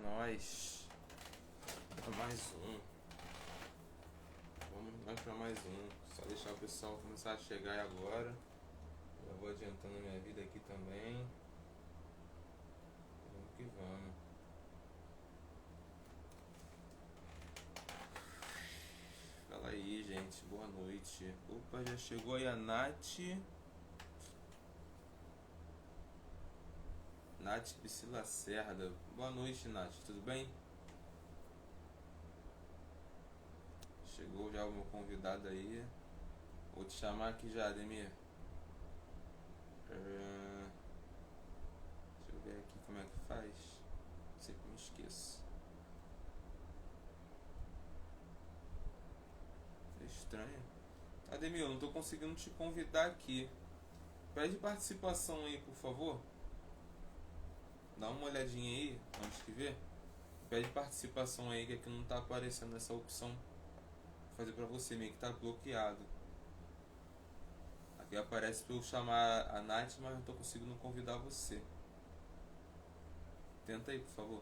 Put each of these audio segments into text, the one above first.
Nós. Mais um. Vamos nós pra mais um. Só deixar o pessoal começar a chegar agora. Já vou adiantando minha vida aqui também. Vamos que vamos. Fala aí, gente. Boa noite. Opa, já chegou aí a Nath. Nath Priscila Cerda. Boa noite, Nath. Tudo bem? Chegou já o meu convidado aí. Vou te chamar aqui já, Ademir. Deixa eu ver aqui como é que faz. Sempre me esqueço. É estranho. Ademir, eu não tô conseguindo te convidar aqui. Pede participação aí, por favor. Dá uma olhadinha aí, antes de ver. Pede participação aí, que aqui não tá aparecendo essa opção. Vou fazer pra você, meio que tá bloqueado. Aqui aparece pra eu chamar a Nath, mas não tô conseguindo convidar você. Tenta aí, por favor.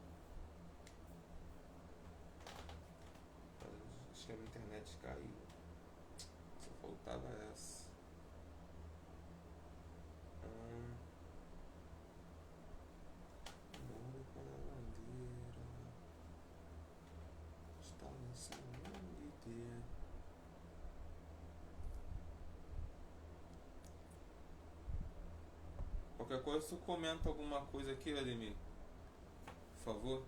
Acho que a minha internet caiu. Só faltava essa. Mundo para a bandeira. Está nesse mundo inteiro. Qualquer coisa, tu comenta alguma coisa aqui, Ademir. Por favor.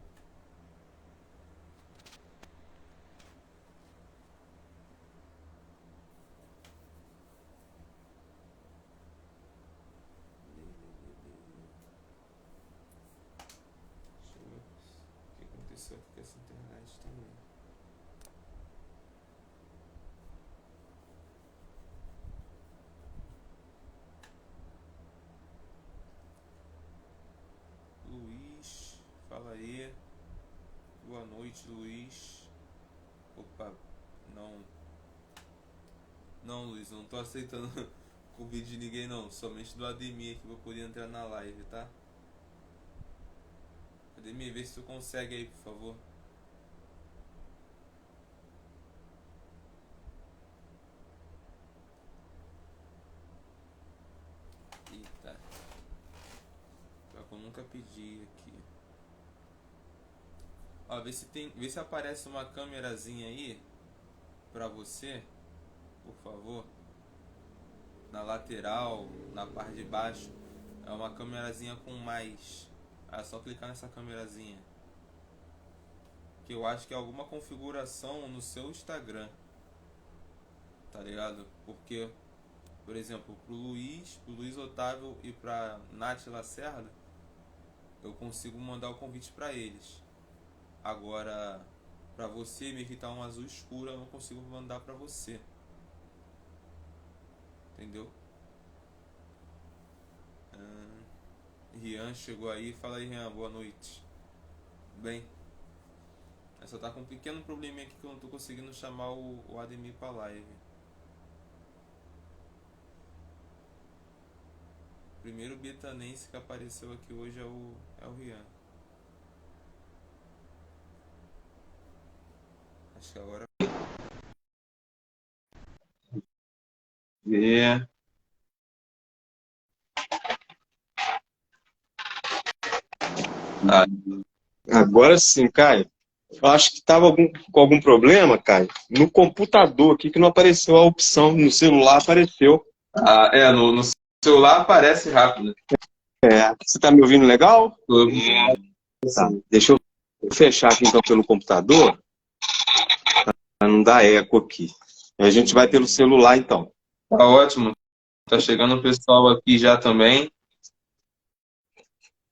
Deixa eu ver o que aconteceu aqui com essa internet também. Luiz, fala aí. Boa noite, Luiz. Opa, não. Não, Luiz, não tô aceitando convite de ninguém não. Somente do Ademir aqui pra poder entrar na live, tá? Ademir, vê se tu consegue aí, por favor. Eita. Pior que eu nunca pedi aqui. Ó, vê se aparece uma câmerazinha aí pra você, por favor. Na lateral, na parte de baixo, é uma câmerazinha com mais. É só clicar nessa câmerazinha. Que eu acho que é alguma configuração no seu Instagram. Tá ligado? Porque, por exemplo, pro Luiz Otávio e pra Nath Lacerda, eu consigo mandar o convite pra eles. Agora, pra você, meio que tá um azul escuro, eu não consigo mandar pra você. Entendeu? Rian chegou aí. Fala aí, Rian. Boa noite. Bem, só tá com um pequeno probleminha aqui que eu não tô conseguindo chamar o Ademir pra live. O primeiro betanense que apareceu aqui hoje é o Rian. Acho que agora. É. Ah, Agora sim, Caio. Eu acho que estava com algum problema, Caio, no computador aqui que não apareceu a opção. No celular apareceu. no celular aparece rápido. Você está me ouvindo legal? Tô- Tá. Deixa eu fechar aqui então pelo computador, para não dar eco aqui. A gente vai pelo celular então. Tá ótimo. Tá chegando o pessoal aqui já também.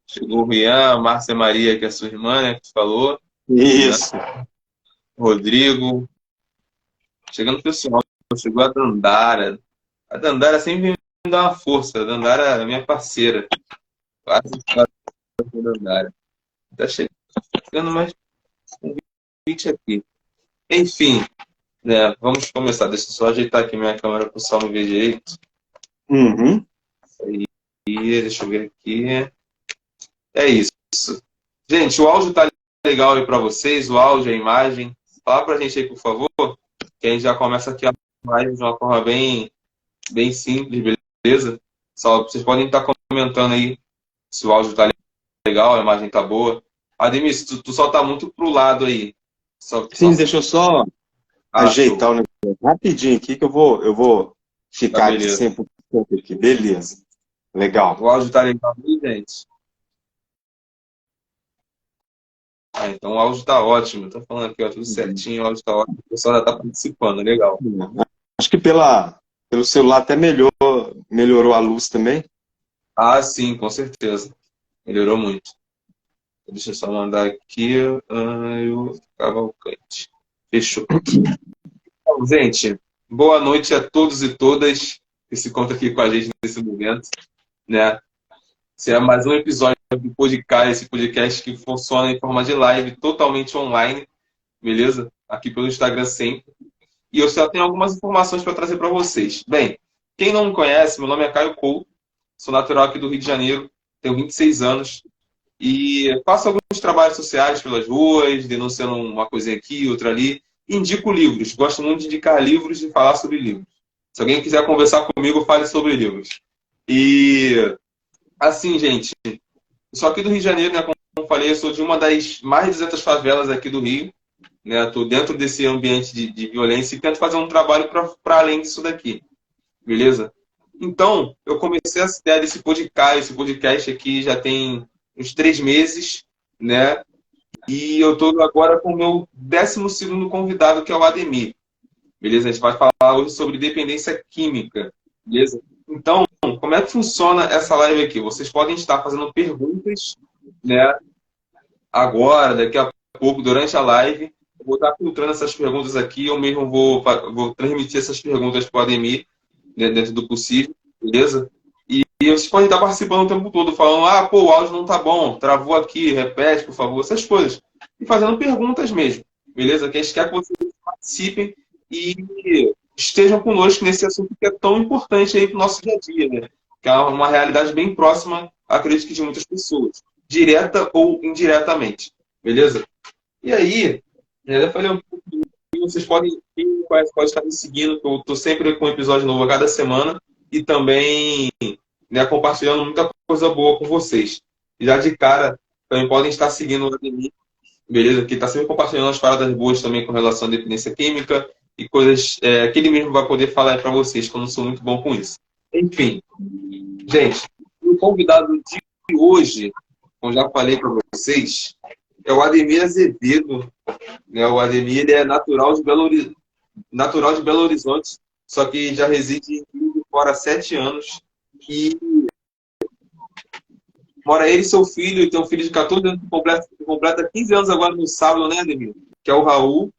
Chegou o Rian, a Márcia Maria, que é sua irmã, né? Que tu falou. Isso. Rodrigo. Chegando o pessoal. Chegou a Dandara. A Dandara sempre me dá uma força. A Dandara é minha parceira. Quase que a Dandara. Tá chegando mais convite aqui. Enfim, né? Vamos começar. Deixa eu só ajeitar aqui minha câmera para o pessoal me ver direito. Uhum. E deixa eu ver aqui. É isso. Gente, o áudio tá legal aí para vocês, o áudio, a imagem? Fala pra gente aí, por favor, que a gente já começa aqui a live de uma forma bem simples, beleza? Só vocês podem estar comentando aí se o áudio tá legal, a imagem tá boa. Ademir, tu só tá muito pro lado aí. Sim, deixa eu só ajeitar show. o negócio rapidinho aqui que eu vou ficar Tá, aqui beleza. 100% aqui. Beleza. Legal. O áudio tá legal aí, gente? Então o áudio tá ótimo. Tô falando aqui, ó, tudo certinho, o áudio tá ótimo. O pessoal já tá participando, legal. Acho que pelo celular até melhorou a luz também. Ah, sim, com certeza. Melhorou muito. Deixa eu só mandar aqui o Cavalcante. Fechou. Então, gente, boa noite a todos e todas que se encontram aqui com a gente nesse momento, né? Esse é mais um episódio do podcast, esse podcast que funciona em forma de live, totalmente online, beleza? Aqui pelo Instagram sempre. E eu só tenho algumas informações para trazer para vocês. Bem, quem não me conhece, meu nome é Caio Couto, sou natural aqui do Rio de Janeiro, tenho 26 anos e faço alguns trabalhos sociais pelas ruas, denunciando uma coisinha aqui, outra ali. Indico livros, gosto muito de indicar livros e falar sobre livros. Se alguém quiser conversar comigo, fale sobre livros. E assim, gente, sou aqui do Rio de Janeiro, né? Como eu falei, eu sou de uma das mais de 200 favelas aqui do Rio, né? Estou dentro desse ambiente de violência e tento fazer um trabalho para além disso daqui, beleza? Então, eu comecei a ideia desse podcast. Esse podcast aqui já tem uns 3 meses, né? E eu estou agora com o meu 12º convidado, que é o Ademir, beleza? A gente vai falar hoje sobre dependência química, beleza? Então, como é que funciona essa live aqui? Vocês podem estar fazendo perguntas, né? Agora, daqui a pouco, durante a live. Eu vou estar filtrando essas perguntas aqui. Eu mesmo vou transmitir essas perguntas para o Ademir, né, dentro do possível, beleza? E vocês podem estar participando o tempo todo, falando, pô, o áudio não tá bom, travou aqui, repete, por favor, essas coisas. E fazendo perguntas mesmo, beleza? Que a gente quer que vocês participem e estejam conosco nesse assunto que é tão importante aí para o nosso dia a dia, né? Que é uma realidade bem próxima, acredito que de muitas pessoas, direta ou indiretamente, beleza? E aí, eu falei um pouco, vocês podem, quem me conhece, pode estar me seguindo, que eu estou sempre com um episódio novo a cada semana e também, né, compartilhando muita coisa boa com vocês. Já de cara, também podem estar seguindo o Ademir, beleza? Que está sempre compartilhando as paradas boas também com relação à dependência química e coisas que ele mesmo vai poder falar para vocês, que eu não sou muito bom com isso. Enfim, gente, o convidado de hoje, como já falei para vocês, é o Ademir Azevedo. Né? O Ademir ele é natural de Belo Horizonte, só que já reside em Juiz de Fora há 7 anos. E mora ele e seu filho, e tem um filho de 14 anos que completa 15 anos agora no sábado, né, Ademir? Que é o Raul.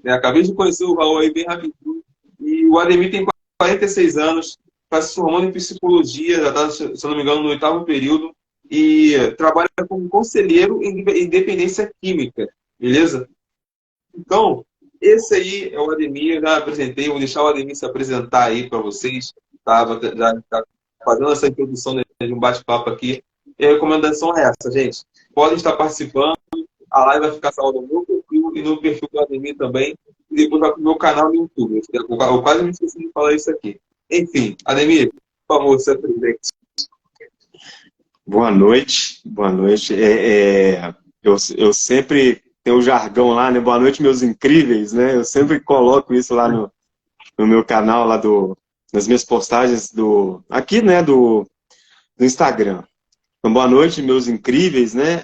Né? Acabei de conhecer o Raul aí bem rapidinho. E o Ademir tem 46 anos, está se formando em psicologia, já está, se eu não me engano, no 8º período, e trabalha como conselheiro em dependência química, beleza? Então, esse aí é o Ademir, já apresentei, vou deixar o Ademir se apresentar aí para vocês, tá? Já tá fazendo essa introdução de um bate-papo aqui. E a recomendação é essa, gente. Podem estar participando, a live vai ficar salva no meu perfil e no perfil do Ademir também, e depois vai para o meu canal no YouTube. Eu quase me esqueci de falar isso aqui. Enfim, Ademir, por favor, se apresente. Boa noite, boa noite. Eu sempre tenho o jargão lá, né? Boa noite, meus incríveis, né? Eu sempre coloco isso lá no meu canal, lá nas minhas postagens aqui, né? Do Instagram. Então, boa noite, meus incríveis, né?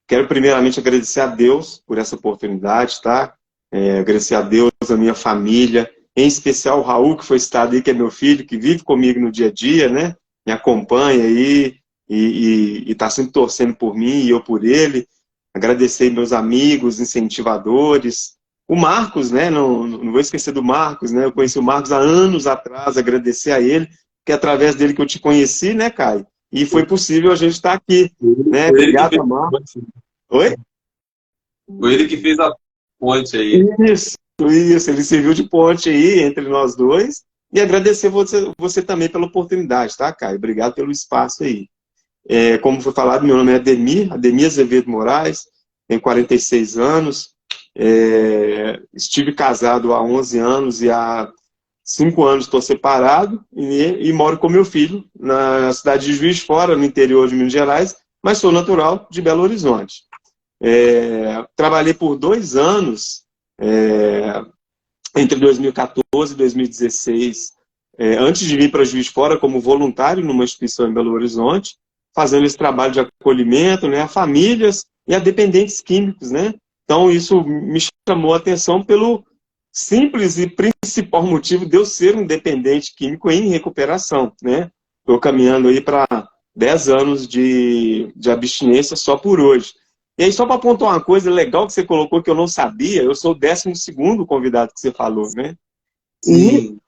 Quero primeiramente agradecer a Deus por essa oportunidade, tá? Agradecer a Deus, a minha família, em especial o Raul, que foi citado aí, que é meu filho, que vive comigo no dia a dia, né? Me acompanha aí e está sempre torcendo por mim e eu por ele. Agradecer meus amigos, incentivadores. O Marcos, né? Não vou esquecer do Marcos, né? Eu conheci o Marcos há anos atrás, agradecer a ele, que é através dele que eu te conheci, né, Caio? E foi possível a gente estar aqui, né? Obrigado, Marcos. Oi? Foi ele que fez a ponte aí. Isso. Ele serviu de ponte aí entre nós dois. E agradecer você também pela oportunidade, tá, Caio? Obrigado pelo espaço aí. Como foi falado, meu nome é Ademir Azevedo Moraes, tenho 46 anos, estive casado há 11 anos e há 5 anos estou separado e moro com meu filho na cidade de Juiz de Fora, no interior de Minas Gerais, mas sou natural de Belo Horizonte. Trabalhei por 2 anos, entre 2014 e 2016, antes de vir para Juiz de Fora, como voluntário numa instituição em Belo Horizonte, fazendo esse trabalho de acolhimento, né, a famílias e a dependentes químicos, né? Então, isso me chamou a atenção pelo simples e principal motivo de eu ser um dependente químico em recuperação, né? Estou caminhando aí para 10 anos de abstinência só por hoje. E aí, só para apontar uma coisa legal que você colocou que eu não sabia, eu sou o 12º convidado que você falou, né? Sim.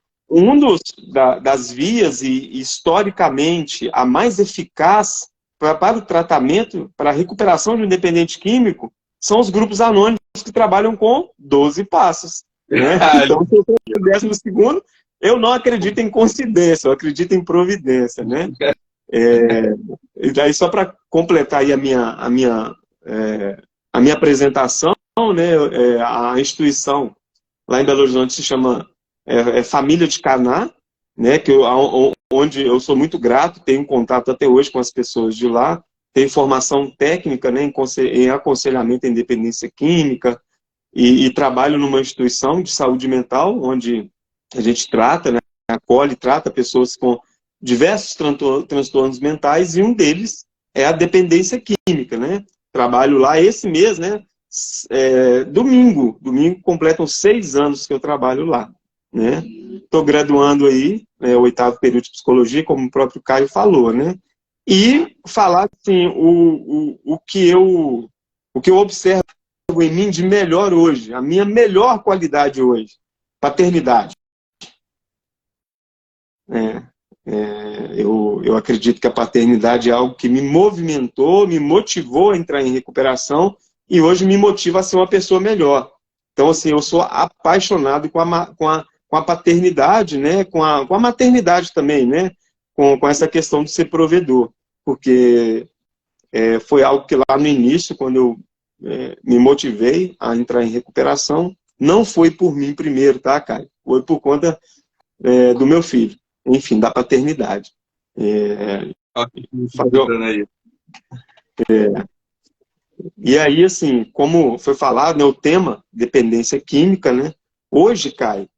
Das vias, e historicamente a mais eficaz para o tratamento, para a recuperação de um dependente químico, são os grupos anônimos que trabalham com 12 passos. Né? Então, se eu sou o 12º, eu não acredito em coincidência, eu acredito em providência. Né? E daí, só para completar aí a minha apresentação, né? A instituição lá em Belo Horizonte se chama Família de Caná, né, onde eu sou muito grato, tenho contato até hoje com as pessoas de lá, tenho formação técnica, né, em aconselhamento em dependência química, e trabalho numa instituição de saúde mental, onde a gente trata, né, acolhe, trata pessoas com diversos transtornos mentais, e um deles é a dependência química. Né? Trabalho lá esse mês, né, domingo completam 6 anos que eu trabalho lá. Né? Estou graduando aí, o 8º período de psicologia, como o próprio Caio falou, né? E falar assim, o que eu observo em mim de melhor hoje, a minha melhor qualidade hoje, paternidade. Eu acredito que a paternidade é algo que me movimentou, me motivou a entrar em recuperação e hoje me motiva a ser uma pessoa melhor. Então, assim, eu sou apaixonado com a paternidade, né? Com a maternidade também, né? Com essa questão de ser provedor. Porque foi algo que lá no início, quando eu me motivei a entrar em recuperação, não foi por mim primeiro, tá, Caio? Foi por conta do meu filho. Enfim, da paternidade. E aí, assim, como foi falado, né, o tema dependência química, né? Hoje, Caio,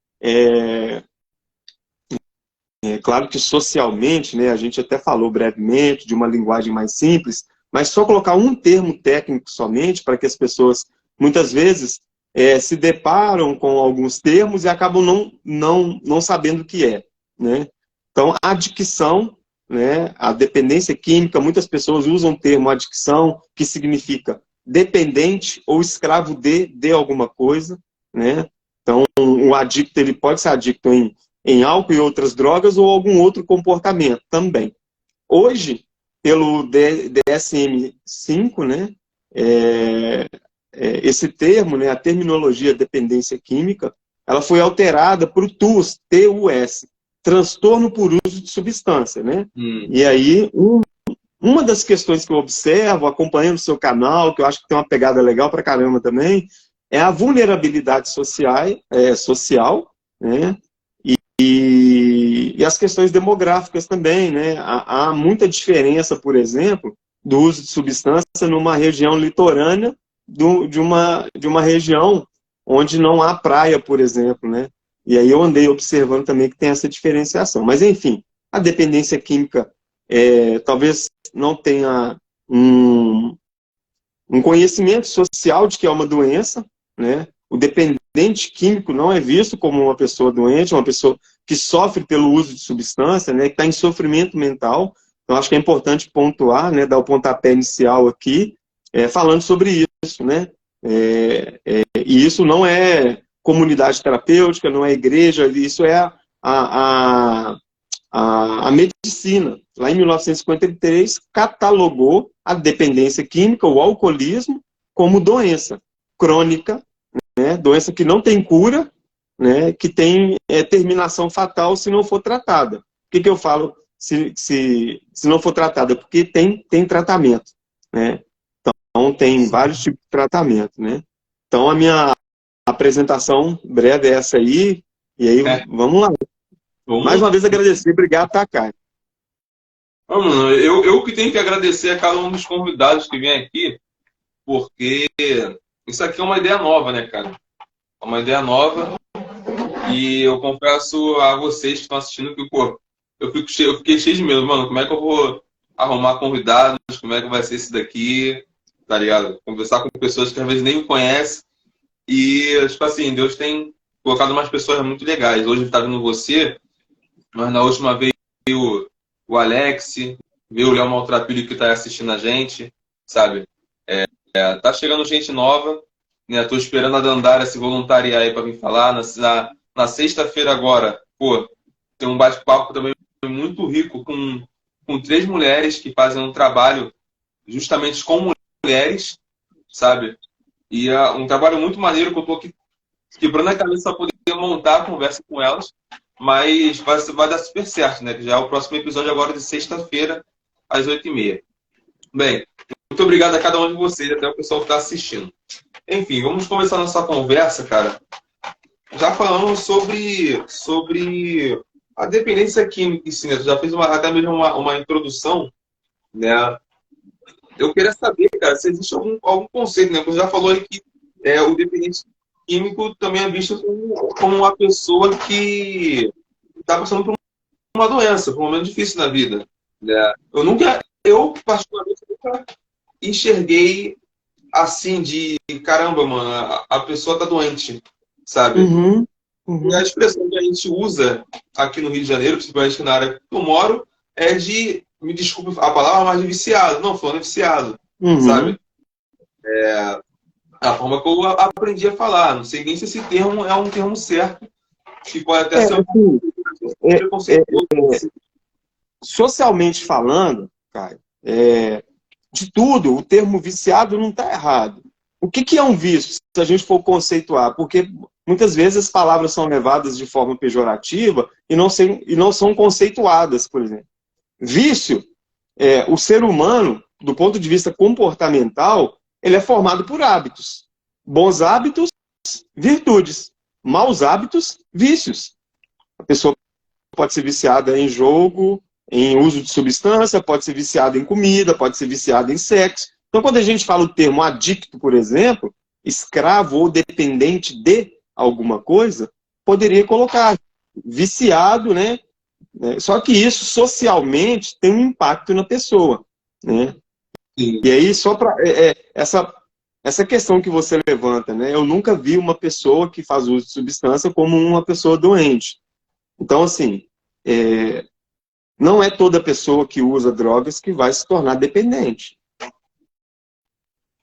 claro que socialmente, né, a gente até falou brevemente de uma linguagem mais simples, mas só colocar um termo técnico somente para que as pessoas, muitas vezes, se deparam com alguns termos e acabam não sabendo o que é. Né? Então, a adicção, né, a dependência química, muitas pessoas usam o termo adicção, que significa dependente ou escravo de alguma coisa. Né? Então, o adicto ele pode ser adicto em álcool e outras drogas ou algum outro comportamento também. Hoje, pelo DSM-5, né, esse termo, né, a terminologia dependência química, ela foi alterada para o TUS, T-U-S, transtorno por uso de substância. Né? E aí, uma das questões que eu observo, acompanhando o seu canal, que eu acho que tem uma pegada legal pra caramba também, é a vulnerabilidade social, né? E as questões demográficas também, né? Há muita diferença, por exemplo, do uso de substância numa região litorânea de uma região onde não há praia, por exemplo, né? E aí eu andei observando também que tem essa diferenciação. Mas, enfim, a dependência química talvez não tenha um conhecimento social de que é uma doença, né? O dependente químico não é visto como uma pessoa doente, uma pessoa que sofre pelo uso de substância, né? Que está em sofrimento mental. Então, acho que é importante pontuar, né? Dar o pontapé inicial aqui, falando sobre isso, né? E isso não é comunidade terapêutica, não é igreja, isso é a medicina. Lá em 1953, catalogou a dependência química, o alcoolismo, como doença crônica, né? Doença que não tem cura, né? Que tem terminação fatal se não for tratada. Por que eu falo se não for tratada? Porque tem tratamento. Né? tem vários tipos de tratamento, né? Então, a minha apresentação breve é essa aí, e aí vamos lá. Mais uma vez agradecer, obrigado, tá, Caio? Eu que tenho que agradecer a cada um dos convidados que vem aqui, porque isso aqui é uma ideia nova, né, cara? É uma ideia nova e eu confesso a vocês que estão assistindo que, pô, eu fiquei cheio de medo, mano, como é que eu vou arrumar convidados, como é que vai ser isso daqui, tá ligado? Conversar com pessoas que às vezes nem me conhecem e, tipo assim, Deus tem colocado umas pessoas muito legais. Hoje tá vendo você, mas na última vez veio o Alex, veio o Léo Maltrapilho que tá assistindo a gente, sabe? Tá chegando gente nova, né? Tô esperando a Dandara se voluntariar aí para vir falar. Na sexta-feira agora, pô, tem um bate-papo também muito rico com 3 mulheres que fazem um trabalho justamente com mulheres, sabe? E é um trabalho muito maneiro que eu tô aqui quebrando a cabeça para poder montar a conversa com elas, mas vai dar super certo, né? Que já é o próximo episódio agora de sexta-feira, às 8h30. Bem, muito obrigado a cada um de vocês, até o pessoal que está assistindo. Enfim, vamos começar nossa conversa, cara. Já falamos sobre a dependência química em si, né? Tu já fez até mesmo uma introdução, né? Eu queria saber, cara, se existe algum conceito, né? Você já falou aí que o dependente químico também é visto como uma pessoa que está passando por uma doença, por um momento difícil na vida, né? Eu particularmente, nunca enxerguei assim de caramba, mano, a pessoa tá doente, sabe? E a expressão que a gente usa aqui no Rio de Janeiro, principalmente na área que eu moro, é de, me desculpe a palavra, mas de viciado. Não, falando de viciado, sabe? A forma que eu aprendi a falar. Não sei nem se esse termo é um termo certo, que pode até ser um preconceituoso. Socialmente falando, Caio, de tudo, o termo viciado não está errado. O que é um vício, se a gente for conceituar? Porque muitas vezes as palavras são levadas de forma pejorativa e não são conceituadas, por exemplo. Vício, o ser humano, do ponto de vista comportamental, ele é formado por hábitos. Bons hábitos, virtudes. Maus hábitos, vícios. A pessoa pode ser viciada em jogo, em uso de substância, pode ser viciada em comida, pode ser viciada em sexo. Então, quando a gente fala o termo adicto, por exemplo, escravo ou dependente de alguma coisa, poderia colocar viciado, né? Só que isso, socialmente, tem um impacto na pessoa, né? Sim. E aí, só para essa questão que você levanta, né? Eu nunca vi uma pessoa que faz uso de substância como uma pessoa doente. Então, assim, não é toda pessoa que usa drogas que vai se tornar dependente,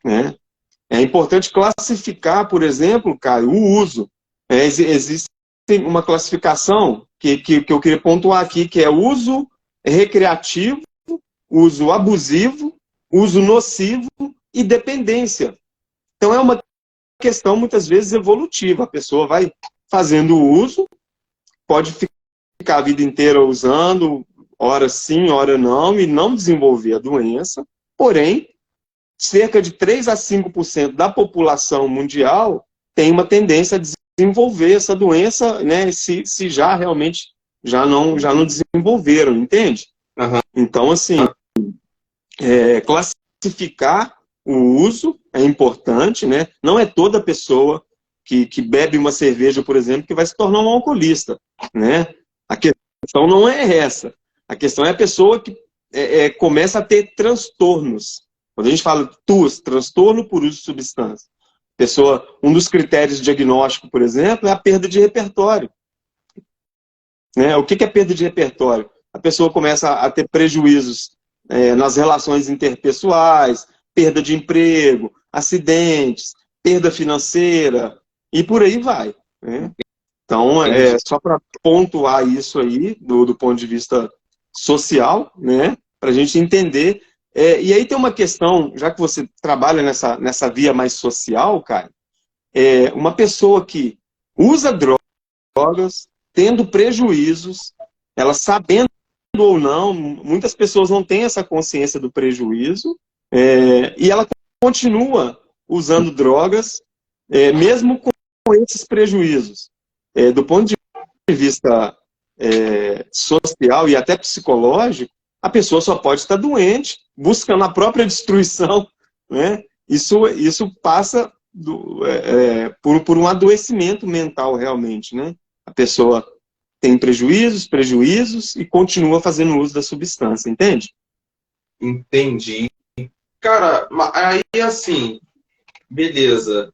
né? É importante classificar, por exemplo, Caio, o uso. Existe uma classificação que eu queria pontuar aqui, que é uso recreativo, uso abusivo, uso nocivo e dependência. Então é uma questão muitas vezes evolutiva. A pessoa vai fazendo o uso, pode ficar a vida inteira usando, hora sim, hora não, e não desenvolver a doença. Porém, cerca de 3 a 5% da população mundial tem uma tendência a desenvolver essa doença, né, se já realmente já não desenvolveram, entende? Então, assim, classificar o uso é importante, né? Não é toda pessoa que bebe uma cerveja, por exemplo, que vai se tornar um alcoolista, né? A questão não é essa. A questão é a pessoa que começa a ter transtornos. Quando a gente fala TUS, transtorno por uso de substância, um dos critérios de diagnóstico, por exemplo, é a perda de repertório. Né? O que é perda de repertório? A pessoa começa a ter prejuízos nas relações interpessoais, perda de emprego, acidentes, perda financeira, e por aí vai. Né? Então, só para pontuar isso aí, do ponto de vista social, né? Para a gente entender. E aí tem uma questão, já que você trabalha nessa via mais social, Caio, uma pessoa que usa drogas, tendo prejuízos, ela sabendo ou não, muitas pessoas não têm essa consciência do prejuízo, e ela continua usando drogas, mesmo com esses prejuízos. Do ponto de vista social e até psicológico, a pessoa só pode estar doente, buscando a própria destruição, né? Isso passa por um adoecimento mental, realmente, né? A pessoa tem prejuízos e continua fazendo uso da substância, entende? Entendi. Cara, aí assim, beleza.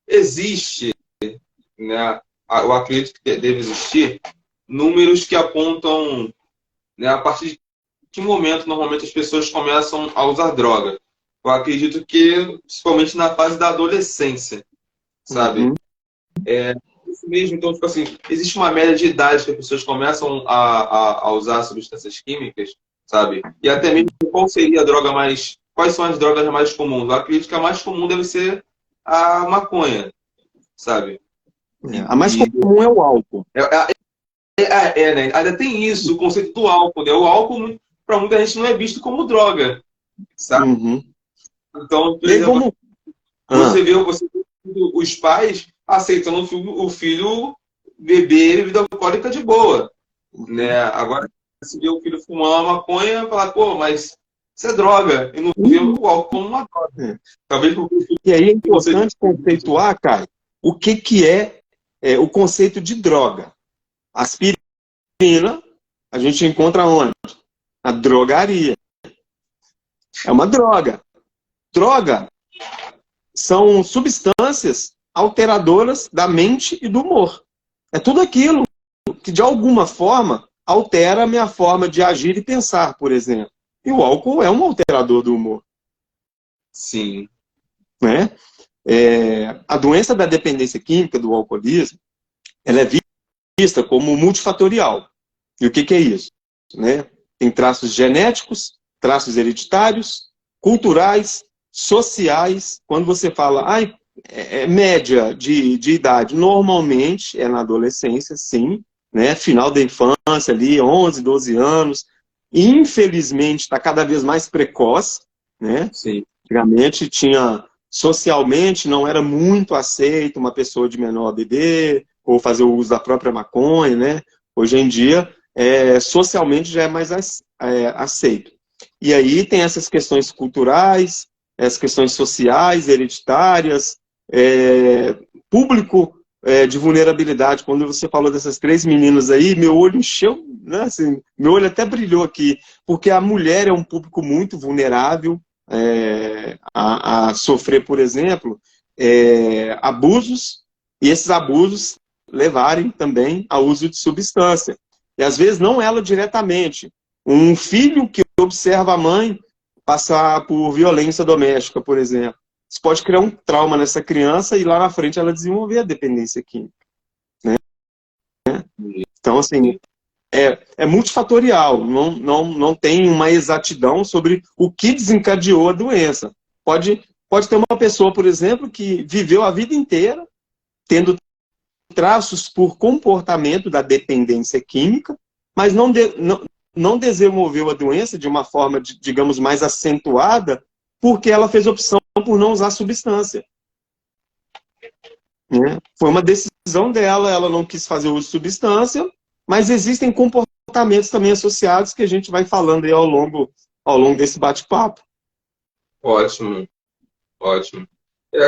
Existe, né? Eu acredito que deve existir números que apontam, né, a partir de que momento normalmente as pessoas começam a usar droga. Eu acredito que principalmente na fase da adolescência, sabe? Uhum. Isso mesmo, então, tipo assim, existe uma média de idade que as pessoas começam a usar substâncias químicas, sabe? E até mesmo qual seria a droga mais... Quais são as drogas mais comuns? Eu acredito que a mais comum deve ser a maconha, sabe? A mais comum é o álcool. Né? Ainda tem isso, o conceito do álcool, né? O álcool, para muita gente, não é visto como droga, sabe? Uhum. Então, por exemplo, você vê os pais aceitando o filho beber bebida alcoólica de boa, né? Agora, se vê o filho fumar uma maconha, falar, pô, mas isso é droga, e não vê o álcool como uma droga. Talvez E aí é importante conceituar, Caio, o que é o conceito de droga. Aspirina, a gente encontra onde? Na drogaria. É uma droga. Droga são substâncias alteradoras da mente e do humor. É tudo aquilo que, de alguma forma, altera a minha forma de agir e pensar, por exemplo. E o álcool é um alterador do humor. Sim. Né? A doença da dependência química, do alcoolismo, ela é vista como multifatorial. E o que é isso? Né? Tem traços genéticos, traços hereditários, culturais, sociais. Quando você fala, média de idade, normalmente é na adolescência, sim, né? Final da infância, ali, 11, 12 anos. Infelizmente, está cada vez mais precoce, né? Sim. Antigamente socialmente não era muito aceito uma pessoa de menor beber ou fazer o uso da própria maconha, né? Hoje em dia, socialmente já é mais aceito. E aí tem essas questões culturais, as questões sociais, hereditárias, público de vulnerabilidade. Quando você falou dessas 3 meninas aí, meu olho encheu, né? Assim, meu olho até brilhou aqui, porque a mulher é um público muito vulnerável a sofrer, por exemplo, abusos, e esses abusos levarem também ao uso de substância. E às vezes não ela diretamente. Um filho que observa a mãe passar por violência doméstica, por exemplo. Isso pode criar um trauma nessa criança e lá na frente ela desenvolver a dependência química. Né? Então, assim, é multifatorial, não tem uma exatidão sobre o que desencadeou a doença. Pode ter uma pessoa, por exemplo, que viveu a vida inteira tendo traços por comportamento da dependência química, mas não desenvolveu a doença de uma forma, digamos, mais acentuada, porque ela fez opção por não usar substância. Né? Foi uma decisão dela, ela não quis fazer uso de substância, mas existem comportamentos também associados que a gente vai falando aí ao longo desse bate-papo. Ótimo, ótimo.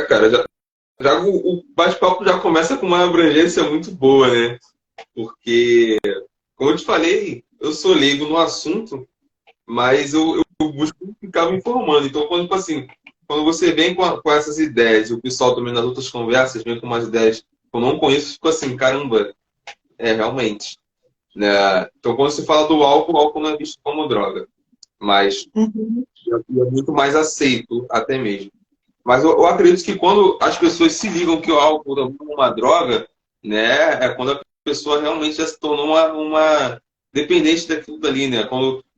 Cara, já o bate-papo já começa com uma abrangência muito boa, né? Porque, como eu te falei, eu sou leigo no assunto, mas eu busco ficar me informando. Então, quando você vem com essas ideias, e o pessoal também nas outras conversas vem com umas ideias que eu não conheço, fico assim, caramba, realmente. Né? Então, quando se fala do álcool, o álcool não é visto como droga, mas é muito mais aceito até mesmo. Mas eu acredito que quando as pessoas se ligam que o álcool é uma droga, né, é quando a pessoa realmente já se tornou uma dependente daquilo dali, né?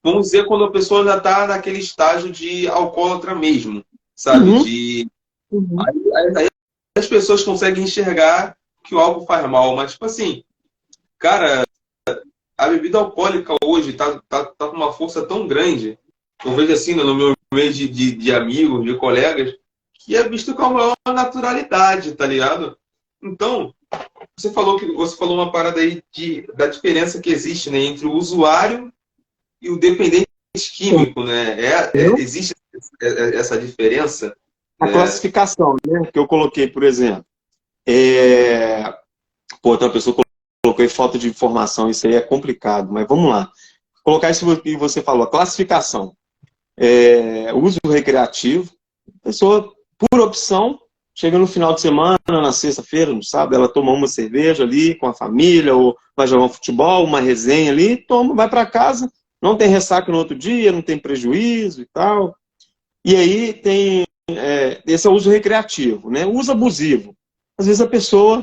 Vamos dizer, quando a pessoa já está naquele estágio de alcoólatra mesmo, sabe? Aí as pessoas conseguem enxergar que o álcool faz mal, mas tipo assim, cara, a bebida alcoólica hoje tá com uma força tão grande eu vejo assim, no meu meio de amigos, de colegas, que é visto com a maior naturalidade, tá ligado? Então, você falou uma parada aí da diferença que existe, né, entre o usuário e o dependente químico, né? Existe essa diferença, A né? classificação, né, que eu coloquei, por exemplo. É... Pô, então a pessoa colocou aí falta de informação, isso aí é complicado, mas vamos lá. Colocar isso que você falou, a classificação. Uso recreativo, a pessoa, por opção, chega no final de semana, na sexta-feira, no sábado, ela toma uma cerveja ali com a família, ou vai jogar um futebol, uma resenha ali, toma, vai para casa, não tem ressaca no outro dia, não tem prejuízo e tal. E aí tem, esse é o uso recreativo, né? O uso abusivo. Às vezes a pessoa,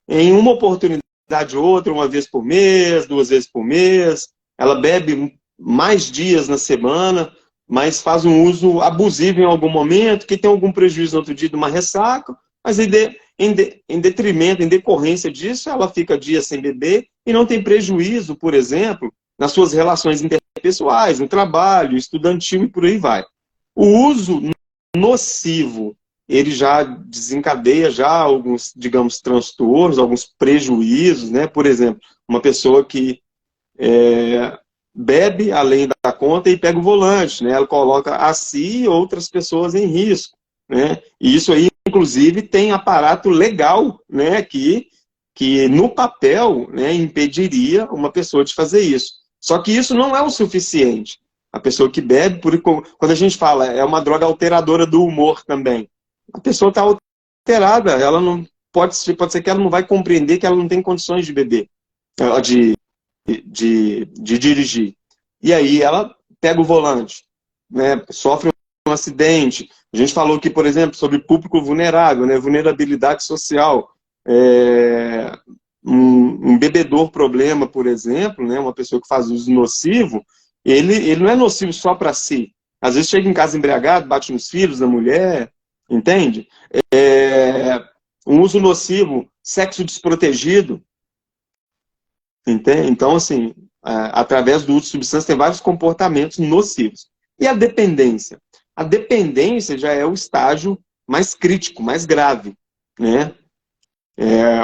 em uma oportunidade ou outra, uma vez por mês, duas vezes por mês, ela bebe mais dias na semana, mas faz um uso abusivo em algum momento, que tem algum prejuízo no outro dia de uma ressaca, mas em detrimento, em decorrência disso, ela fica dias sem beber e não tem prejuízo, por exemplo, nas suas relações interpessoais, no trabalho, estudantil e por aí vai. O uso nocivo, ele já desencadeia já alguns, digamos, transtornos, alguns prejuízos, né? Por exemplo, uma pessoa que bebe além da conta e pega o volante, né? Ela coloca a si e outras pessoas em risco, né? E isso aí, inclusive, tem aparato legal, né? Que no papel, né, impediria uma pessoa de fazer isso. Só que isso não é o suficiente. A pessoa que bebe, quando a gente fala, é uma droga alteradora do humor também. A pessoa está alterada, ela não pode ser que ela não vai compreender que ela não tem condições de beber, de dirigir. E aí ela pega o volante, né, sofre um acidente. A gente falou aqui, por exemplo, sobre público vulnerável, né, vulnerabilidade social. É, um bebedor problema, por exemplo, né, uma pessoa que faz uso nocivo, ele não é nocivo só para si. Às vezes chega em casa embriagado, bate nos filhos, na mulher, entende? Um uso nocivo, sexo desprotegido, entende? Então, assim, através do uso de substância tem vários comportamentos nocivos. E a dependência? A dependência já é o estágio mais crítico, mais grave, né?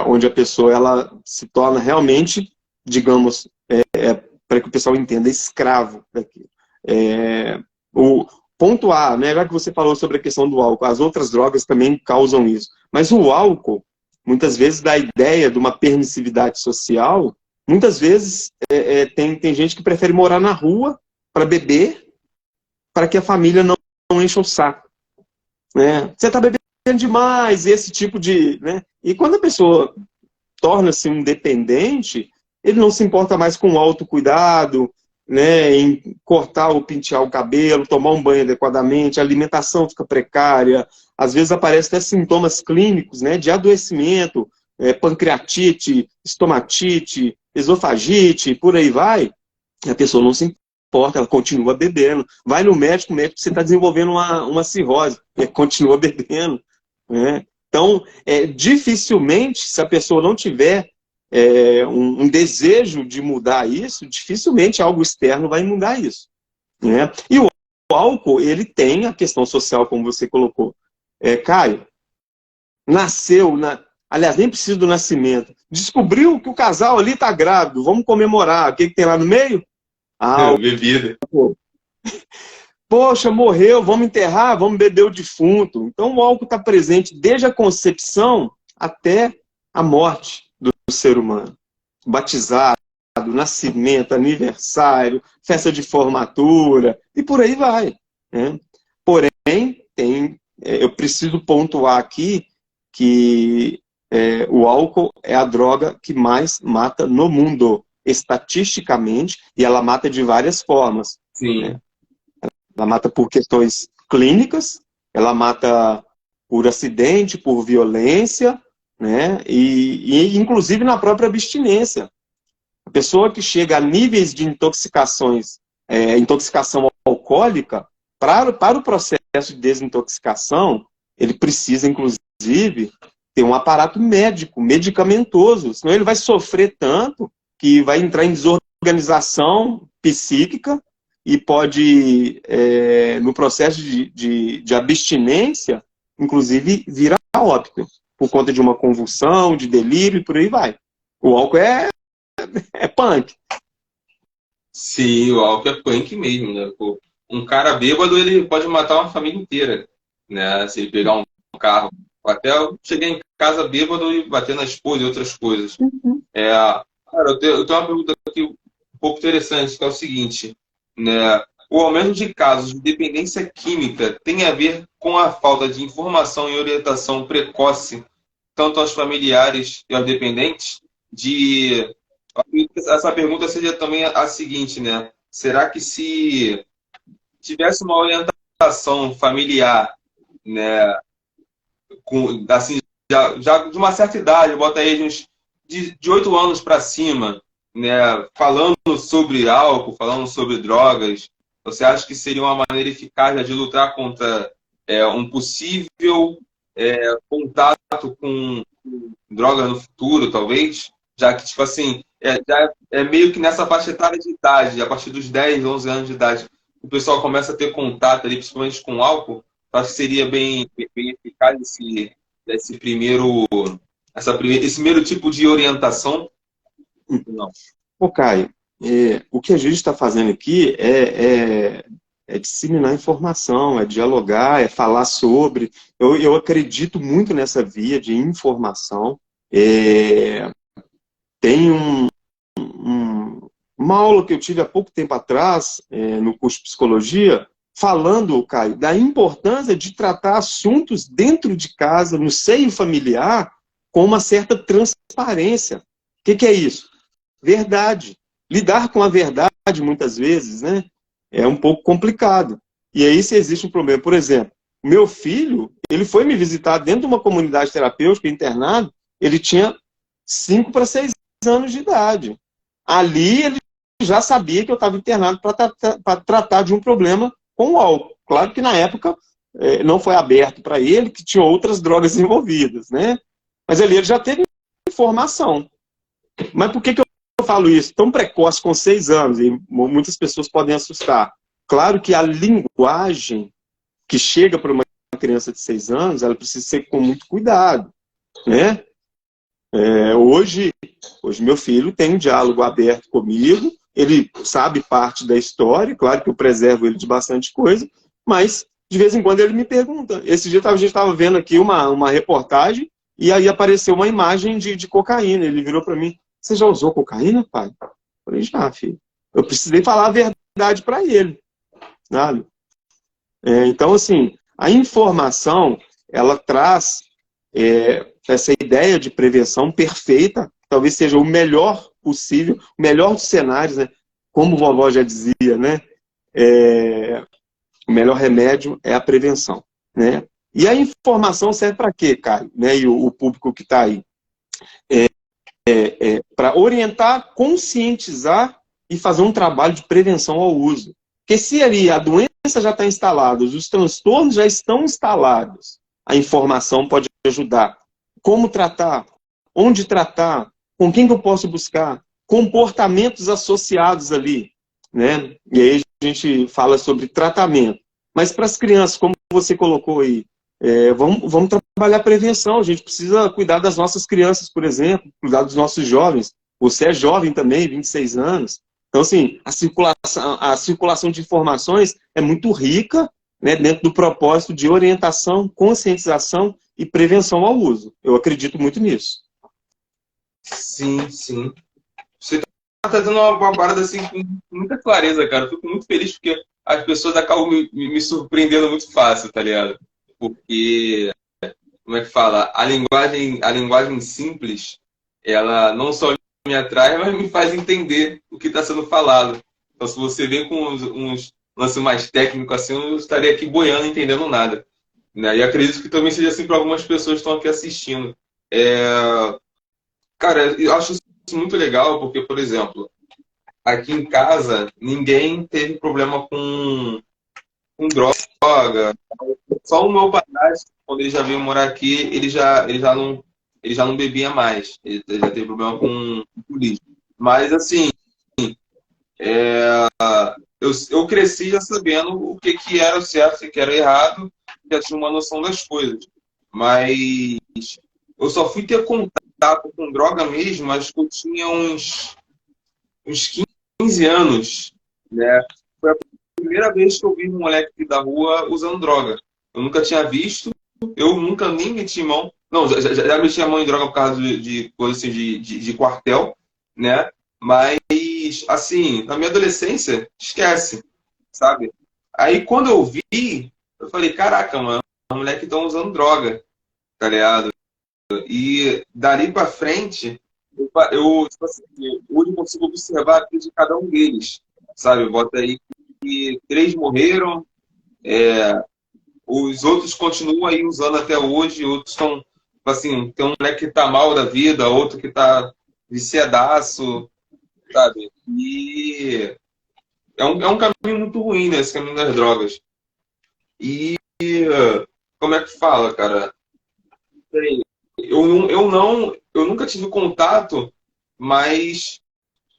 Onde a pessoa ela se torna realmente, digamos, para que o pessoal entenda, escravo daquilo. O ponto A, né, já que você falou sobre a questão do álcool, as outras drogas também causam isso. Mas o álcool, muitas vezes, dá a ideia de uma permissividade social. Muitas vezes tem gente que prefere morar na rua para beber, para que a família não encha o saco. Né? Você está bebendo demais, esse tipo de... Né? E quando a pessoa torna-se um dependente, ele não se importa mais com o autocuidado, né, em cortar ou pentear o cabelo, tomar um banho adequadamente, a alimentação fica precária, às vezes aparecem até sintomas clínicos, né, de adoecimento, pancreatite, estomatite, esofagite, por aí vai, a pessoa não se importa, ela continua bebendo. Vai no médico, o médico, você está desenvolvendo uma cirrose, continua bebendo. Né? Então, dificilmente, se a pessoa não tiver um desejo de mudar isso, dificilmente algo externo vai mudar isso. Né? E o álcool, ele tem a questão social, como você colocou. Caio, nasceu, aliás, nem precisa do nascimento, descobriu que o casal ali está grávido, vamos comemorar. O que tem lá no meio? Bebida. Poxa, morreu, vamos enterrar, vamos beber o defunto. Então o álcool está presente desde a concepção até a morte do ser humano. Batizado, nascimento, aniversário, festa de formatura e por aí vai. Né? Porém, eu preciso pontuar aqui que o álcool é a droga que mais mata no mundo, estatisticamente, e ela mata de várias formas. Sim. Né? Ela mata por questões clínicas, ela mata por acidente, por violência, né? E inclusive na própria abstinência. A pessoa que chega a níveis de intoxicação alcoólica, para o processo de desintoxicação, ele precisa, inclusive, ter um aparato médico, medicamentoso, senão ele vai sofrer tanto que vai entrar em desorganização psíquica e pode, no processo de abstinência, inclusive, vir a óbito, por conta de uma convulsão, de delírio e por aí vai. O álcool é punk. Sim, o álcool é punk mesmo, né? Pô, um cara bêbado, ele pode matar uma família inteira, né? Se ele pegar um carro. Até eu cheguei em casa bêbado e bater na esposa e outras coisas. Cara, eu tenho uma pergunta aqui um pouco interessante, que é o seguinte, né? O aumento de casos de dependência química tem a ver com a falta de informação e orientação precoce, tanto aos familiares e aos dependentes, de... Essa pergunta seria também a seguinte, né? Será que se tivesse uma orientação familiar, né, assim, já de uma certa idade, bota aí de 8 anos para cima, né, falando sobre álcool, falando sobre drogas, você acha que seria uma maneira eficaz de lutar contra um possível contato com drogas no futuro, talvez? Já que, tipo assim, já é meio que nessa faixa etária de idade, a partir dos 10, 11 anos de idade, o pessoal começa a ter contato ali, principalmente com álcool. Acho que seria bem eficaz esse primeiro, esse primeiro tipo de orientação. Não. Ô, Caio, o que a gente está fazendo aqui é disseminar informação, é dialogar, é falar sobre. Eu acredito muito nessa via de informação. Tem uma aula que eu tive há pouco tempo atrás, no curso de psicologia, falando, Caio, da importância de tratar assuntos dentro de casa, no seio familiar, com uma certa transparência. O que é isso? Verdade. Lidar com a verdade, muitas vezes, né, é um pouco complicado. E aí, se existe um problema, por exemplo, meu filho, ele foi me visitar dentro de uma comunidade terapêutica, internado, ele tinha 5 para 6 anos de idade. Ali, ele já sabia que eu estava internado para tratar de um problema com o álcool. Claro que, na época, não foi aberto para ele, que tinha outras drogas envolvidas, né? Mas ali ele já teve informação. Mas por que eu falo isso? Tão precoce, com 6 anos, e muitas pessoas podem assustar. Claro que a linguagem que chega para uma criança de 6 anos, ela precisa ser com muito cuidado, né? Hoje meu filho tem um diálogo aberto comigo, ele sabe parte da história, claro que eu preservo ele de bastante coisa, mas de vez em quando ele me pergunta. Esse dia a gente estava vendo aqui uma reportagem e aí apareceu uma imagem de cocaína. Ele virou para mim: você já usou cocaína, pai? Eu falei: já, filho. Eu precisei falar a verdade para ele, sabe? Então, assim, a informação, ela traz essa ideia de prevenção perfeita, talvez seja o melhor possível, o melhor dos cenários, né? Como vovó já dizia, né? O melhor remédio é a prevenção, né? E a informação serve para quê, Caio? Né? E o público que está aí? Para orientar, conscientizar e fazer um trabalho de prevenção ao uso. Porque se ali a doença já está instalada, os transtornos já estão instalados, a informação pode ajudar. Como tratar? Onde tratar? Com quem que eu posso buscar? Comportamentos associados ali, né? E aí a gente fala sobre tratamento. Mas para as crianças, como você colocou aí, vamos trabalhar a prevenção. A gente precisa cuidar das nossas crianças, por exemplo, cuidar dos nossos jovens. Você é jovem também, 26 anos. Então, assim, a circulação de informações é muito rica, né, dentro do propósito de orientação, conscientização e prevenção ao uso. Eu acredito muito nisso. Sim, sim. Você está trazendo uma parada assim com muita clareza, cara. Eu fico muito feliz porque as pessoas acabam me surpreendendo muito fácil, tá ligado? Porque, como é que fala? A linguagem simples, ela não só me atrai, mas me faz entender o que está sendo falado. Então, se você vem com uns lances mais técnicos assim, eu estaria aqui boiando, entendendo nada. Né? E acredito que também seja assim para algumas pessoas que estão aqui assistindo. Cara, eu acho isso muito legal, porque, por exemplo, aqui em casa, ninguém teve problema com droga. Só o meu padrasto, quando ele já veio morar aqui, ele já não bebia mais. Ele já teve problema com polícia. Mas, assim, eu cresci já sabendo o que era o certo, o que era errado, já tinha uma noção das coisas. Mas eu só fui ter contato com droga mesmo, acho que eu tinha uns 15 anos, né? Foi a primeira vez que eu vi um moleque da rua usando droga. Eu nunca tinha visto, eu nunca nem meti mão. Não, já meti a mão em droga por causa de coisa assim, de quartel, né? Mas, assim, na minha adolescência, esquece, sabe? Aí, quando eu vi, eu falei, caraca, mano, os moleques estão usando droga, tá ligado? E dali pra frente, tipo assim, hoje eu consigo observar a vida de cada um deles, sabe? Bota aí que 3 morreram, os outros continuam aí usando até hoje, outros estão, tipo assim, tem um moleque que tá mal da vida, outro que tá viciadaço, sabe? E é um caminho muito ruim, né? Esse caminho das drogas. E como é que fala, cara? Peraí, eu nunca tive contato, mas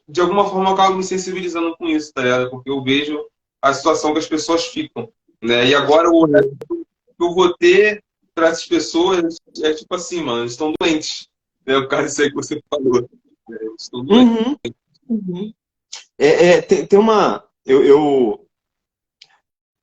de alguma forma eu acabo me sensibilizando com isso, tá ligado? Porque eu vejo a situação que as pessoas ficam, né? E agora o resto que eu vou ter para essas pessoas é tipo assim, mano, eles estão doentes, né? Por causa disso aí que você falou. Né? Eles estão doentes. Uhum, uhum. Tem uma. Eu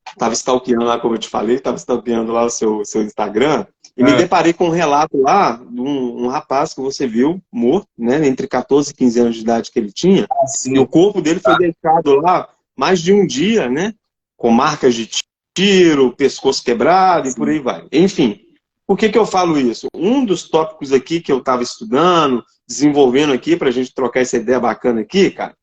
estava stalkeando lá, como eu te falei, estava stalkeando lá o seu Instagram, e me É, deparei com um relato lá de um rapaz que você viu morto, né? Entre 14 e 15 anos de idade que ele tinha, e o assim, corpo dele foi deixado lá mais de um dia, né? Com marcas de tiro, pescoço quebrado e por assim. aí vai. Enfim, por que eu falo isso? Um dos tópicos aqui que eu estava estudando, desenvolvendo aqui, para a gente trocar essa ideia bacana aqui, cara,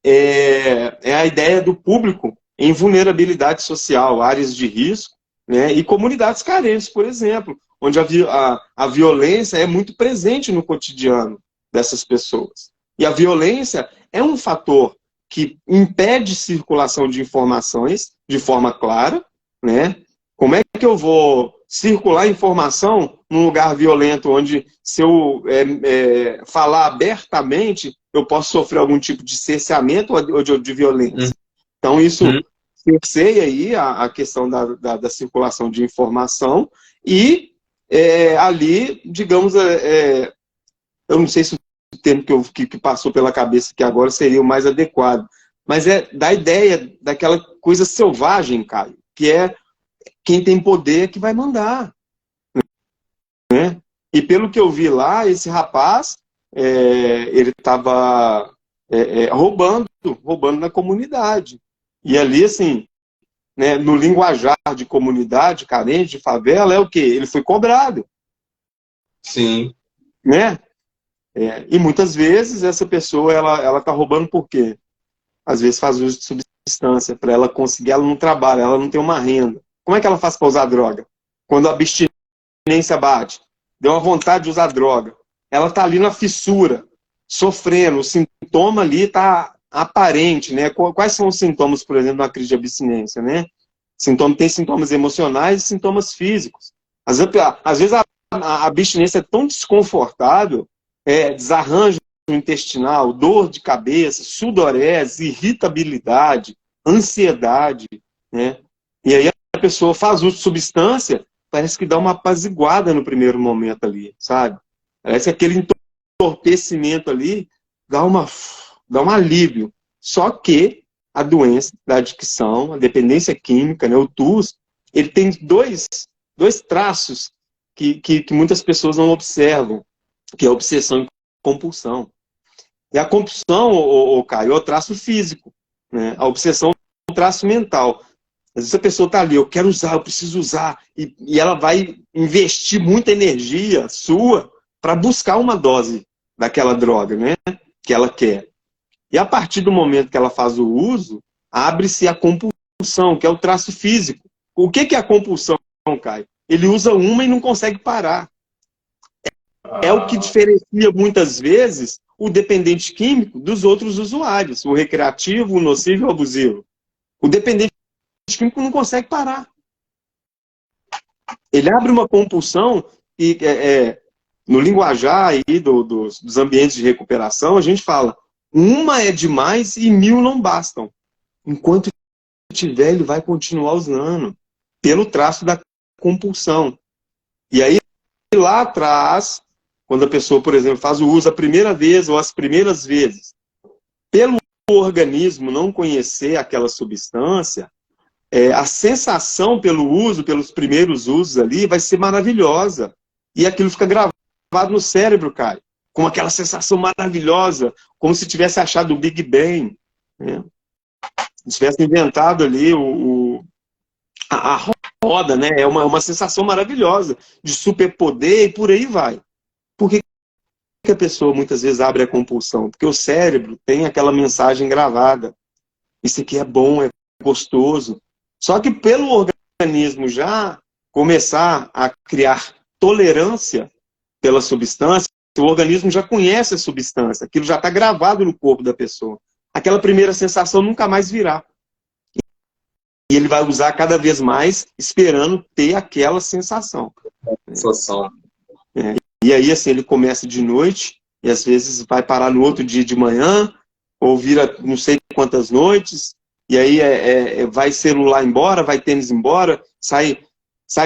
é a ideia do público em vulnerabilidade social, áreas de risco, né, e comunidades carentes, por exemplo, onde a violência é muito presente no cotidiano dessas pessoas. E a violência é um fator que impede circulação de informações de forma clara, né? Como é que eu vou circular informação num lugar violento, onde se eu falar abertamente, eu posso sofrer algum tipo de cerceamento ou de violência? Então, isso Uhum. cerceia aí a questão da circulação de informação e ali, digamos, eu não sei se o termo que passou pela cabeça que agora seria o mais adequado, mas é da ideia daquela coisa selvagem, Caio, que é quem tem poder que vai mandar. E pelo que eu vi lá, esse rapaz, ele estava roubando na comunidade. E ali, assim, né, no linguajar de comunidade carente, de favela, é o quê? Ele foi cobrado, Sim. né? E muitas vezes essa pessoa, ela está roubando por quê? Às vezes faz uso de substância para ela conseguir, ela não trabalha, ela não tem uma renda. Como é que ela faz para usar droga? Quando a abstinência bate, deu uma vontade de usar droga. Ela está ali na fissura, sofrendo, o sintoma ali está aparente, né? Quais são os sintomas, por exemplo, na crise de abstinência, né? Tem sintomas emocionais e sintomas físicos. Às vezes a abstinência é tão desconfortável, desarranjo intestinal, dor de cabeça, sudorese, irritabilidade, ansiedade, né? E aí a pessoa faz uso de substância, parece que dá uma apaziguada no primeiro momento ali, sabe? Parece que aquele entorpecimento ali dá um alívio. Só que a doença da adicção, a dependência química, né, o TUS, ele tem dois traços que muitas pessoas não observam, que é a obsessão e compulsão. E a compulsão, Caio, é o traço físico, né? A obsessão é o traço mental. Às vezes a pessoa está ali, eu quero usar, eu preciso usar, e ela vai investir muita energia sua para buscar uma dose daquela droga, né? Que ela quer. E a partir do momento que ela faz o uso, abre-se a compulsão, que é o traço físico. O que é a compulsão, Caio? Ele usa uma e não consegue parar. É o que diferencia muitas vezes o dependente químico dos outros usuários, o recreativo, o nocivo e o abusivo. O dependente químico não consegue parar. Ele abre uma compulsão e no linguajar aí dos ambientes de recuperação, a gente fala, uma é demais e 1000 não bastam. Enquanto tiver, ele vai continuar usando, pelo traço da compulsão. E aí, lá atrás, quando a pessoa, por exemplo, faz o uso a primeira vez ou as primeiras vezes, pelo organismo não conhecer aquela substância, a sensação pelo uso, pelos primeiros usos ali, vai ser maravilhosa. E aquilo fica gravado no cérebro, cara, com aquela sensação maravilhosa, como se tivesse achado o Big Bang, né? Se tivesse inventado ali a roda, né? É uma sensação maravilhosa de superpoder e por aí vai. Por que a pessoa muitas vezes abre a compulsão? Porque o cérebro tem aquela mensagem gravada. Isso aqui é bom, é gostoso. Só que pelo organismo já começar a criar tolerância pela substância, o organismo já conhece a substância, aquilo já está gravado no corpo da pessoa. Aquela primeira sensação nunca mais virá. E ele vai usar cada vez mais, esperando ter aquela sensação. E aí, assim, ele começa de noite, e às vezes vai parar no outro dia de manhã, ou vira não sei quantas noites, e aí vai celular embora, vai tênis embora, sai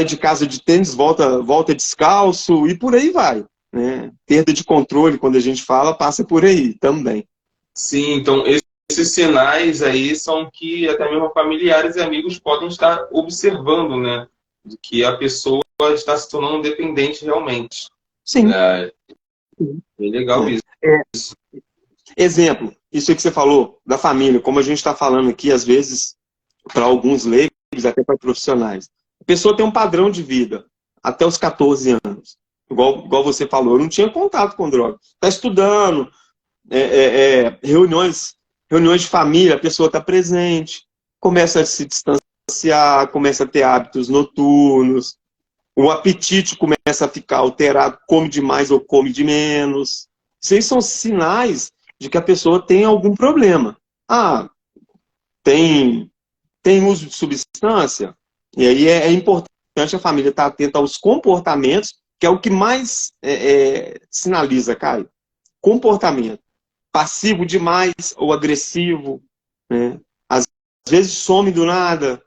de casa de tênis, volta descalço, e por aí vai, né? Perda de controle, quando a gente fala, passa por aí também. Sim, então esses sinais aí são que até mesmo familiares e amigos podem estar observando, né? De que a pessoa está se tornando dependente realmente. Sim. É legal isso. Exemplo, isso aí que você falou, da família, como a gente está falando aqui, às vezes, para alguns leigos, até para profissionais. A pessoa tem um padrão de vida, até os 14 anos. Igual você falou, eu não tinha contato com droga. Está estudando, reuniões de família, a pessoa está presente, começa a se distanciar, começa a ter hábitos noturnos, o apetite começa a ficar alterado, come demais ou come de menos. Isso aí são sinais de que a pessoa tem algum problema. Tem uso de substância? E aí é importante a família estar atenta aos comportamentos, que é o que mais sinaliza, Caio. Comportamento. Passivo demais ou agressivo, né? Às vezes some do nada.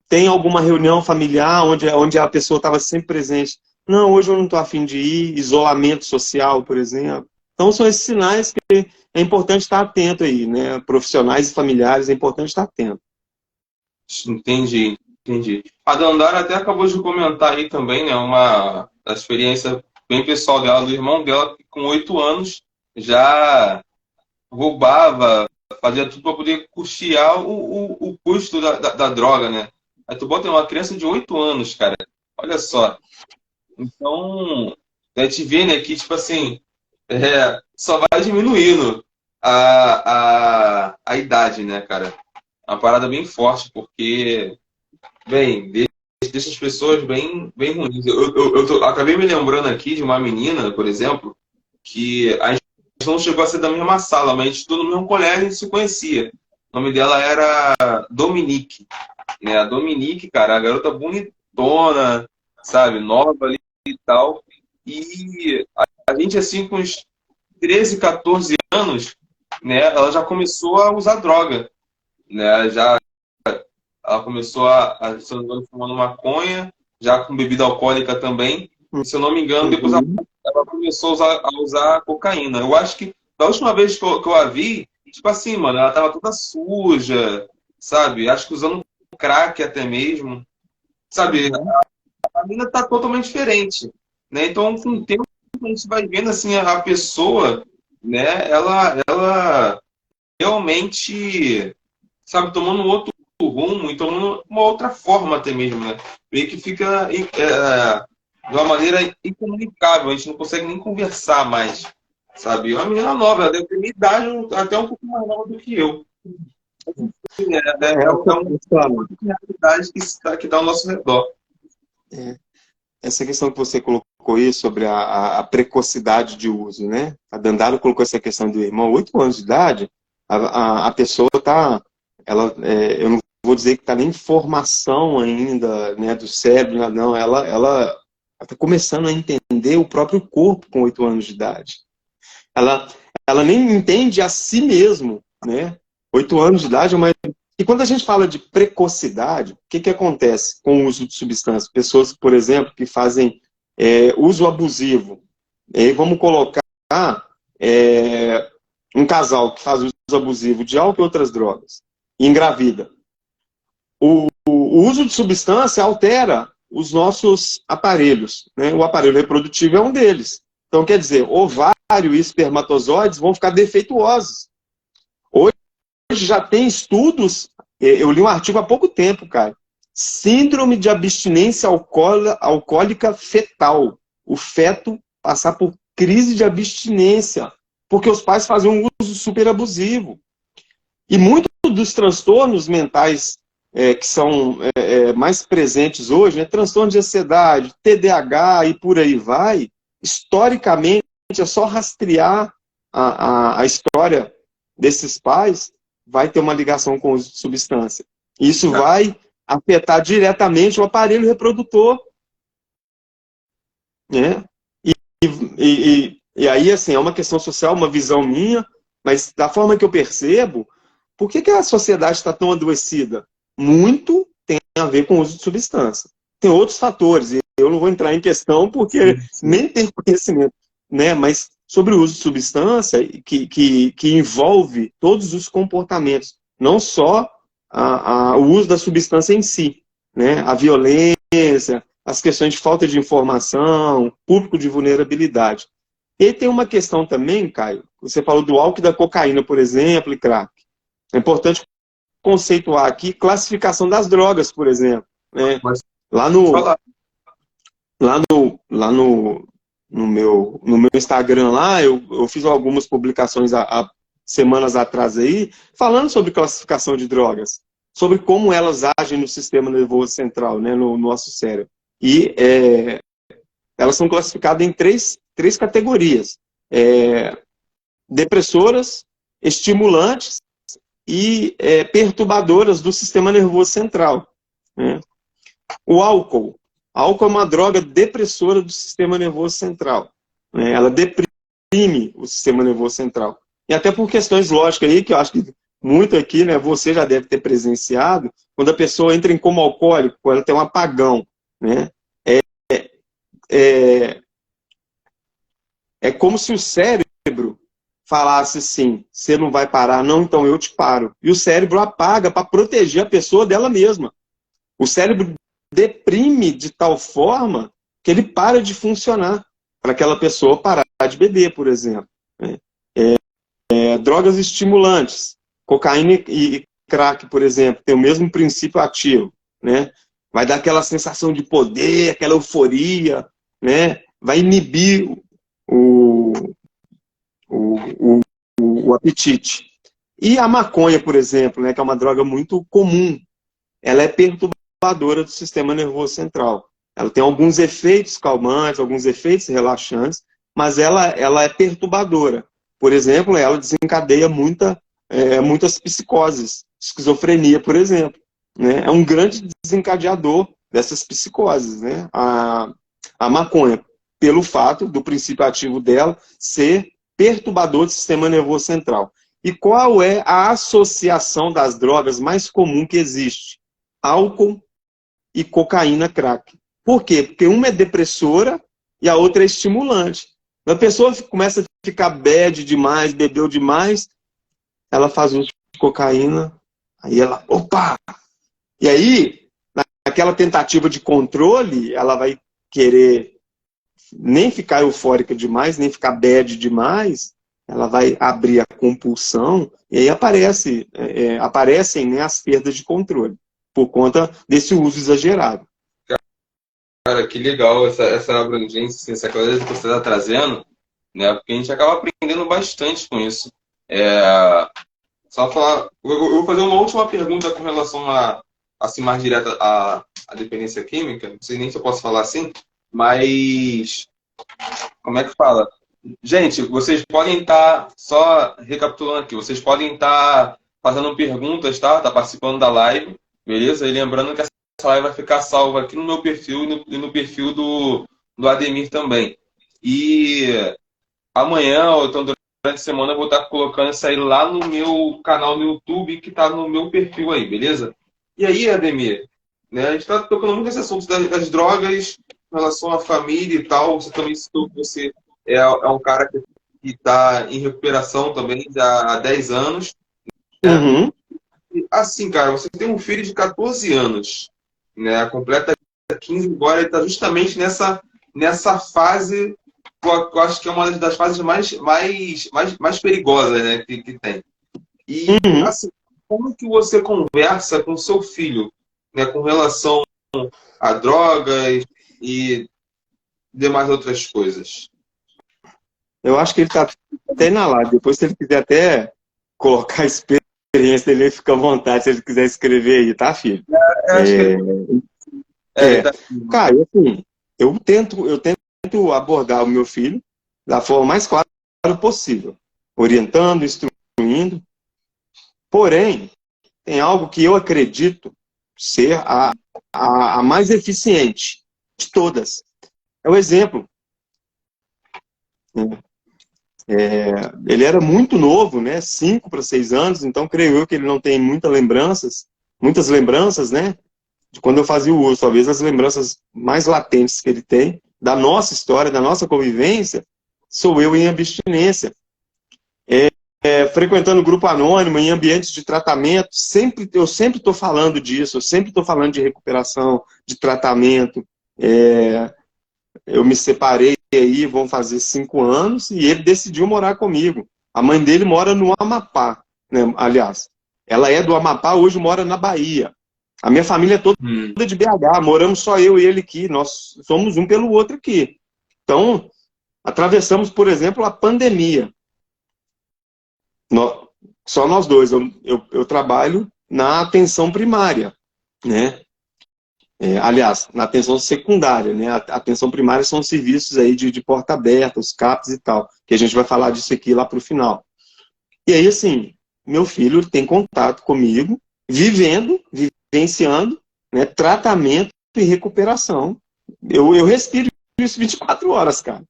Tem alguma reunião familiar onde a pessoa estava sempre presente. Não, hoje eu não estou afim de ir. Isolamento social, por exemplo. Então são esses sinais que é importante estar atento aí, né? Profissionais e familiares, é importante estar atento. Entendi. A Dandara até acabou de comentar aí também, né? Uma experiência bem pessoal dela, do irmão dela, que com 8 anos já roubava, fazia tudo para poder custear o custo da droga, né? Aí tu bota uma criança de 8 anos, cara. Olha só. Então, a gente vê, né, que, tipo assim, só vai diminuindo a idade, né, cara? É uma parada bem forte, porque, bem, deixa as pessoas bem ruins. Acabei me lembrando aqui de uma menina, por exemplo, que a gente não chegou a ser da mesma sala, mas a gente estudou no mesmo colégio e a gente se conhecia. O nome dela era Dominique, né? A Dominique, cara, a garota bonitona, sabe, nova ali e tal. E a gente, assim, com uns 13, 14 anos, né, ela já começou a usar droga, né? Ela começou se eu não me engano, fumando maconha, já com bebida alcoólica também. E, se eu não me engano, depois ela começou a usar cocaína. Eu acho que da última vez que eu a vi, tipo assim, mano, ela tava toda suja, sabe? Acho que usando crack até mesmo. Sabe? A mina tá totalmente diferente, né? Então, com o tempo, a gente vai vendo, assim, a pessoa, né? Ela realmente, sabe, tomando um outro rumo e tomando uma outra forma até mesmo, né? Meio que fica de uma maneira incomunicável, a gente não consegue nem conversar mais, sabe? É uma menina nova, ela deve ter minha idade, até um pouco mais nova do que eu. É uma realidade que está ao nosso redor. Essa questão que você colocou aí sobre a precocidade de uso, né? A Dandara colocou essa questão do irmão, 8 anos de idade, a pessoa está, eu não vou dizer que está nem em formação ainda, né, do cérebro, não, ela está começando a entender o próprio corpo com 8 anos de idade. Ela nem entende a si mesmo, né? 8 anos de idade é uma E quando a gente fala de precocidade, o que acontece com o uso de substâncias? Pessoas, por exemplo, que fazem uso abusivo. E aí vamos colocar é, um casal que faz uso abusivo de álcool e outras drogas e engravida. O uso de substância altera os nossos aparelhos, né? O aparelho reprodutivo é um deles. Então, quer dizer, ovário e espermatozoides vão ficar defeituosos. Hoje já tem estudos, eu li um artigo há pouco tempo, cara. Síndrome de abstinência alcoólica fetal. O feto passar por crise de abstinência, porque os pais fazem um uso super abusivo. E muitos dos transtornos mentais que são mais presentes hoje, né, transtorno de ansiedade, TDAH e por aí vai, historicamente é só rastrear a história desses pais, vai ter uma ligação com o uso de substância. Isso vai afetar diretamente o aparelho reprodutor. Né? E aí, assim, é uma questão social, uma visão minha, mas da forma que eu percebo, por que a sociedade está tão adoecida? Muito tem a ver com o uso de substância. Tem outros fatores, e eu não vou entrar em questão porque nem tenho conhecimento, né? Mas sobre o uso de substância, que envolve todos os comportamentos, não só o uso da substância em si, né? A violência, as questões de falta de informação, público de vulnerabilidade. E tem uma questão também, Caio, você falou do álcool e da cocaína, por exemplo, e crack. É importante conceituar aqui classificação das drogas, por exemplo. Né? No meu Instagram lá, eu fiz algumas publicações há semanas atrás aí, falando sobre classificação de drogas, sobre como elas agem no sistema nervoso central, né, no nosso cérebro. E elas são classificadas em três categorias. Depressoras, estimulantes e perturbadoras do sistema nervoso central. Né? O álcool. Álcool é uma droga depressora do sistema nervoso central. Né? Ela deprime o sistema nervoso central. E até por questões lógicas aí, que eu acho que muito aqui, né, você já deve ter presenciado, quando a pessoa entra em coma alcoólico, ela tem um apagão. Né? É como se o cérebro falasse assim, você não vai parar, não, então eu te paro. E o cérebro apaga para proteger a pessoa dela mesma. O cérebro deprime de tal forma que ele para de funcionar para aquela pessoa parar de beber, por exemplo. Drogas estimulantes, cocaína e crack, por exemplo, tem o mesmo princípio ativo. Né? Vai dar aquela sensação de poder, aquela euforia, né? Vai inibir o apetite. E a maconha, por exemplo, né, que é uma droga muito comum, ela é perturbadora do sistema nervoso central. Ela tem alguns efeitos calmantes, alguns efeitos relaxantes, mas ela é perturbadora. Por exemplo, ela desencadeia muitas psicoses, esquizofrenia, por exemplo. Né? É um grande desencadeador dessas psicoses, né? A maconha, pelo fato do princípio ativo dela ser perturbador do sistema nervoso central. E qual é a associação das drogas mais comum que existe? Álcool e cocaína crack. Por quê? Porque uma é depressora e a outra é estimulante. A pessoa começa a ficar bad demais, bebeu demais, ela faz uso de cocaína, aí ela, opa! E aí, naquela tentativa de controle, ela vai querer nem ficar eufórica demais, nem ficar bad demais, ela vai abrir a compulsão e aí aparecem, né, as perdas de controle, por conta desse uso exagerado. Cara, que legal essa abrangência, essa clareza que você está trazendo, né? Porque a gente acaba aprendendo bastante com isso. Só falar, eu vou fazer uma última pergunta com relação assim, mais direta à dependência química. Não sei nem se eu posso falar assim, mas como é que fala? Gente, vocês podem estar, só recapitulando aqui, vocês podem estar fazendo perguntas, tá? Tá participando da live, beleza? E lembrando que essa live vai ficar salva aqui no meu perfil e no perfil do Ademir também. E amanhã, ou então a semana eu vou estar colocando isso aí lá no meu canal no YouTube, que tá no meu perfil aí, beleza? E aí, Ademir, né, a gente tá tocando muito nesse assunto das drogas, em relação à família e tal. Você também citou que você é um cara que está em recuperação também já há 10 anos, né? Uhum. E, assim, cara, você tem um filho de 14 anos, né? Completa 15 agora, ele está justamente nessa fase que eu acho que é uma das fases mais perigosas, né, que tem. E, Uhum. assim, como que você conversa com seu filho, né, com relação a drogas e demais outras coisas? Eu acho que ele está até na live. Depois, se ele quiser até colocar a experiência dele, ele fica à vontade, se ele quiser escrever aí, tá, filho? Eu acho que É, ele é, tá... cara, assim, eu tento abordar o meu filho da forma mais clara possível, orientando, instruindo. Porém, tem algo que eu acredito ser a mais eficiente de todas. É o exemplo. Ele era muito novo, né? 5 para 6 anos, então creio eu que ele não tem muitas lembranças, né? De quando eu fazia o uso. Talvez as lembranças mais latentes que ele tem da nossa história, da nossa convivência, sou eu em abstinência. Frequentando grupo anônimo, em ambientes de tratamento, eu sempre estou falando disso, eu sempre estou falando de recuperação, de tratamento. É, eu me separei aí, vão fazer 5 anos, e ele decidiu morar comigo. A mãe dele mora no Amapá, né? Aliás, ela é do Amapá, hoje mora na Bahia. A minha família é toda Hum. de BH, moramos só eu e ele aqui, nós somos um pelo outro aqui. Então, atravessamos, por exemplo, a pandemia. Só nós dois. Eu trabalho na atenção primária, né? Aliás, na atenção secundária, né? A atenção primária são os serviços aí de porta aberta, os CAPs e tal, que a gente vai falar disso aqui lá para o final. E aí, assim, meu filho tem contato comigo, vivenciando, né, tratamento e recuperação. Eu respiro isso 24 horas, cara.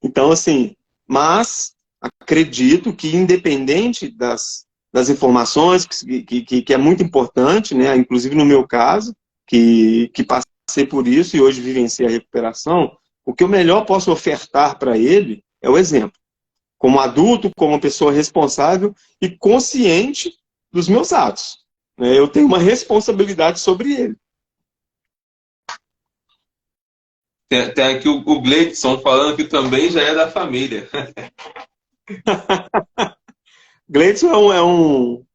Então, assim, mas acredito que independente das informações, que é muito importante, né, inclusive no meu caso, que passei por isso e hoje vivenciei a recuperação, o que eu melhor posso ofertar para ele é o exemplo. Como adulto, como pessoa responsável e consciente dos meus atos. Né? Eu tenho uma responsabilidade sobre ele. Tem aqui o Gleidson falando que também já é da família. Gleidson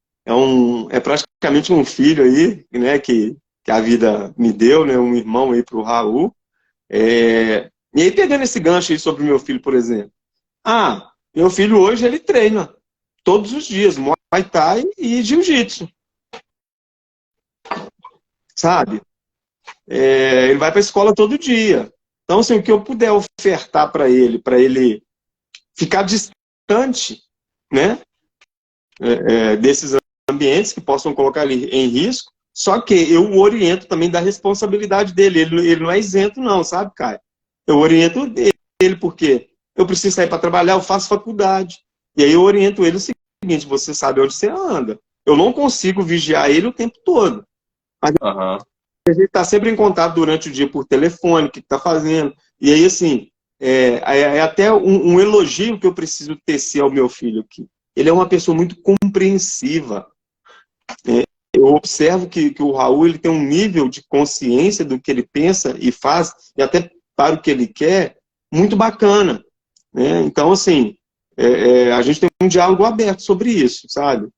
é praticamente um filho aí, né, que a vida me deu, né, um irmão aí para o Raul. E aí, pegando esse gancho aí sobre o meu filho, por exemplo. Meu filho hoje, ele treina todos os dias, Muay Thai e Jiu-Jitsu, sabe? Ele vai para a escola todo dia. Então, assim, o que eu puder ofertar para ele ficar distante, né, desses ambientes que possam colocar ele em risco, só que eu o oriento também da responsabilidade dele. Ele não é isento, não, sabe, Caio? Eu oriento ele porque eu preciso sair para trabalhar, eu faço faculdade. E aí eu oriento ele o seguinte: você sabe onde você anda. Eu não consigo vigiar ele o tempo todo. Mas Uhum. a gente está sempre em contato durante o dia por telefone, o que está fazendo. E aí, assim, é até um elogio que eu preciso tecer ao meu filho aqui. Ele é uma pessoa muito compreensiva. Eu observo que o Raul ele tem um nível de consciência do que ele pensa e faz, e até para o que ele quer, muito bacana. Né? Então, assim, a gente tem um diálogo aberto sobre isso, sabe?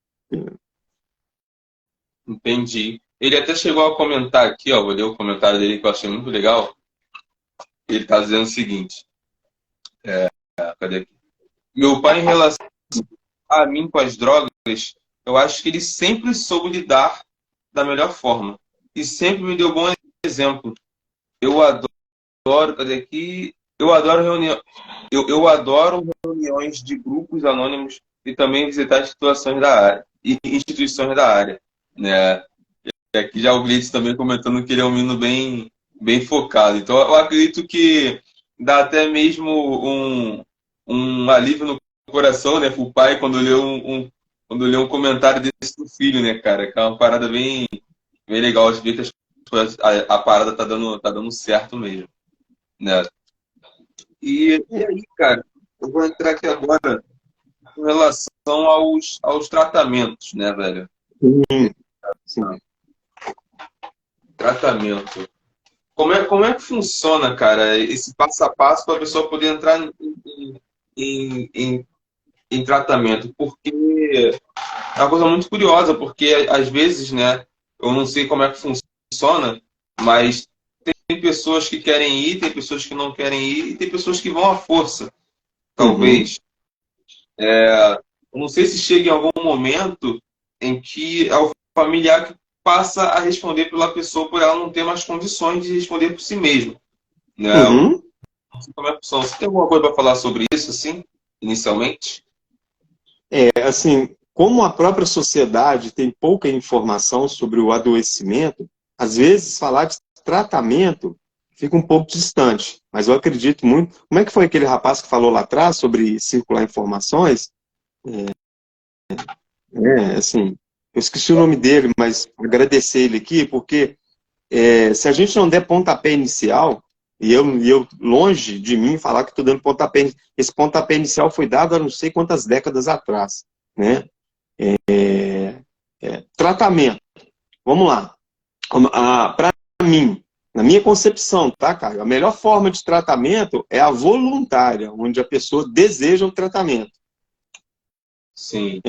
Entendi. Ele até chegou a comentar aqui, ó, vou ler o comentário dele que eu achei muito legal. Ele está dizendo o seguinte: cadê aqui? Meu pai, em relação a mim com as drogas, eu acho que ele sempre soube lidar da melhor forma e sempre me deu bom exemplo. Eu adoro, cadê aqui? Eu adoro reuniões de grupos anônimos e também visitar instituições da área e instituições da área, né? E aqui já o Glitz também comentando que ele é um menino bem focado. Então eu acredito que dá até mesmo um alívio no coração, né, pro pai quando leu quando leu um comentário desse do filho, né, cara? Que é uma parada bem legal de ver que a parada tá dando certo mesmo, né? E aí, cara, eu vou entrar aqui agora com relação aos tratamentos, né, velho? Sim, sim. Tratamento. Como é que funciona, cara, esse passo a passo para a pessoa poder entrar em, em, em tratamento? Porque é uma coisa muito curiosa, porque às vezes, né, eu não sei como é que funciona, mas tem pessoas que querem ir, tem pessoas que não querem ir, e tem pessoas que vão à força, Uhum, talvez. Eu não sei se chega em algum momento em que é o familiar que passa a responder pela pessoa por ela não ter mais condições de responder por si mesmo, né? Eu uhum. não sei como é que funciona. Você tem alguma coisa para falar sobre isso, assim, inicialmente? É, assim, como a própria sociedade tem pouca informação sobre o adoecimento, às vezes falar de tratamento fica um pouco distante, mas eu acredito muito. Como é que foi aquele rapaz que falou lá atrás sobre circular informações? Assim, eu esqueci o nome dele, mas agradecer ele aqui, porque se a gente não der pontapé inicial, e eu longe de mim falar que estou dando pontapé, esse pontapé inicial foi dado há não sei quantas décadas atrás, né? Tratamento. Vamos lá. Para mim, na minha concepção, tá, Caio? A melhor forma de tratamento é a voluntária, onde a pessoa deseja o tratamento. Sim.